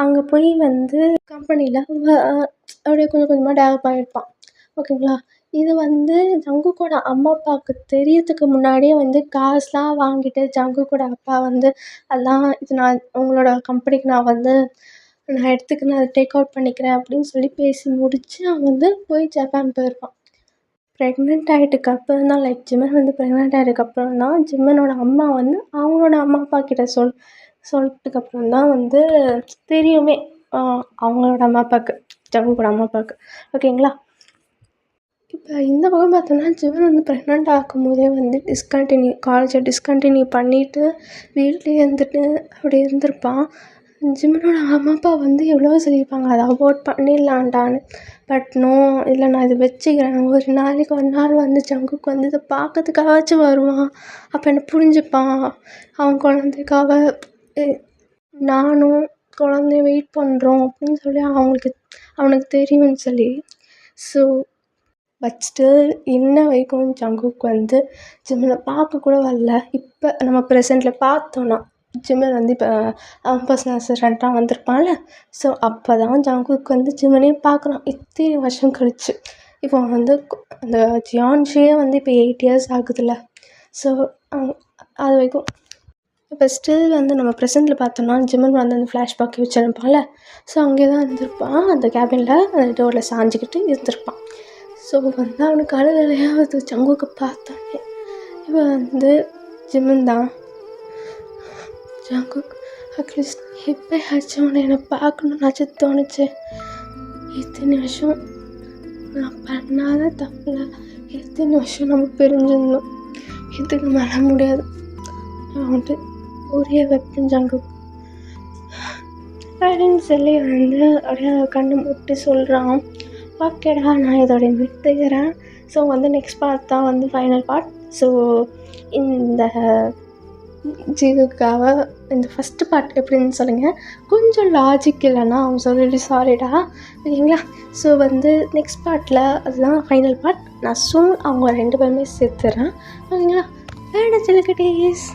அங்கே போய் வந்து கம்பெனியில் அப்படியே கொஞ்சம் கொஞ்சமாக டெவலப் ஆகிருப்பான், ஓகேங்களா. இது வந்து ஜங்குக்கோட அம்மா அப்பாவுக்கு தெரியறதுக்கு முன்னாடியே வந்து காசுலாம் வாங்கிட்டு ஜங்குக்கோட அப்பா வந்து அதெல்லாம் இது நான் உங்களோட கம்பெனிக்கு நான் எடுத்துக்கிறேன், அதை டேக் அவுட் பண்ணிக்கிறேன் அப்படின்னு சொல்லி பேசி முடித்து அவன் வந்து போய் ஜப்பான் போயிருப்பான். ப்ரெக்னென்ட் ஆகிட்டுக்கப்புறம் தான் லைக் ஜிம்மன் வந்து ப்ரெக்னென்ட் ஆகிட்டுக்கப்புறம் தான் ஜிம்மனோட அம்மா வந்து அவங்களோட அம்மா அப்பா கிட்ட சொல்லிட்டுக்கப்புறம் தான் வந்து தெரியுமே அவங்களோட அம்மா அப்பாவுக்கு, ஜங்குக்கோட அம்மா அப்பாவுக்கு, ஓகேங்களா. இப்போ இந்த பக்கம் பார்த்தோம்னா ஜிம்மன் வந்து ப்ரெக்னென்ட் ஆகும்போதே வந்து காலேஜை டிஸ்கண்டினியூ பண்ணிவிட்டு வீட்டிலே இருந்துட்டு அப்படி இருந்திருப்பான். ஜிம்மனோட அம்மா அப்பா வந்து எவ்வளவோ சொல்லியிருப்பாங்க அதை அவாய்ட் பண்ணிடலான்டான்னு. பட் நோ, இல்லை நான் இதை வச்சுக்கிறேன். ஒரு நாள் வந்து ஜங்குக்கு வந்து இதை பார்க்கறதுக்காகவாச்சும் வருவான், அப்போ என்னை புரிஞ்சுப்பான். அவன் குழந்தைக்காக நானும் குழந்தைய வெயிட் பண்ணுறோம் அப்படின்னு சொல்லி அவனுக்கு தெரியும்னு சொல்லி. ஸோ பட் ஸ்டில் இன்ன வரைக்கும் ஜங்குக் வந்து ஜிம்மனை பார்க்க கூட வரல. இப்போ நம்ம ப்ரெசென்ட்டில் பார்த்தோன்னா ஜிம்மன் வந்து இப்போ அவன் பர்சனல் அசிஸ்டண்ட்டாக வந்திருப்பான்ல. ஸோ அப்போ தான் ஜங்குக் வந்து ஜிம்மனே பார்க்குறான் இத்தனை வருஷம் கழிச்சு. இப்போ வந்து அந்த ஜியான்ஷியே வந்து இப்போ 8 years ஆகுதுல்ல. ஸோ அது வரைக்கும் இப்போ ஸ்டில் வந்து நம்ம ப்ரெசென்ட்டில் பார்த்தோம்னா ஜிம்மன் வந்து அந்த ஃப்ளாஷ்பேக் வச்சுருப்பான்ல. ஸோ அங்கே தான் இருந்திருப்பான், அந்த கேபினில் அந்த டோரில் சாஞ்சிக்கிட்டு இருந்திருப்பான். ஸோ வந்து அவனுக்கு அழுகலையாக வருது ஜங்குக்கை பார்த்தோன்னே. இப்போ வந்து ஜிம்மன் தான் ஜங்குக் அட்லீஸ்ட் எப்போயாச்சும் அவனை என்னை பார்க்கணுன்னாச்சு தோணுச்சு. எத்தனை வருஷம் நான் பண்ணாத தப்பில் எத்தனை வருஷம் நம்ம பிரிஞ்சிருந்தோம், எதுக்கு மற முடியாது. வந்துட்டு ஒரே வெப்பன் ஜங்குக் அப்படின்னு சொல்லி வந்து அப்படியே கண்ணு மூட்டி சொல்கிறான். ஓகேடா, நான் இதோட நிறுத்துக்கிறேன். ஸோ வந்து நெக்ஸ்ட் பார்ட் தான் வந்து ஃபைனல் பார்ட். ஸோ இந்த ஜிகுக்காக இந்த ஃபஸ்ட்டு பார்ட் எப்படின்னு சொல்லுங்கள். கொஞ்சம் லாஜிக் இல்லைன்னா அவங்க சொல்லிட்டு சாரிடா, ஓகேங்களா. ஸோ வந்து நெக்ஸ்ட் பார்ட்டில் அதுதான் ஃபைனல் பார்ட். நான் சூன் அவங்க 2 பேருமே சேர்த்துறேன், ஓகேங்களா. வேறு சிலக்கிட்டேஸ்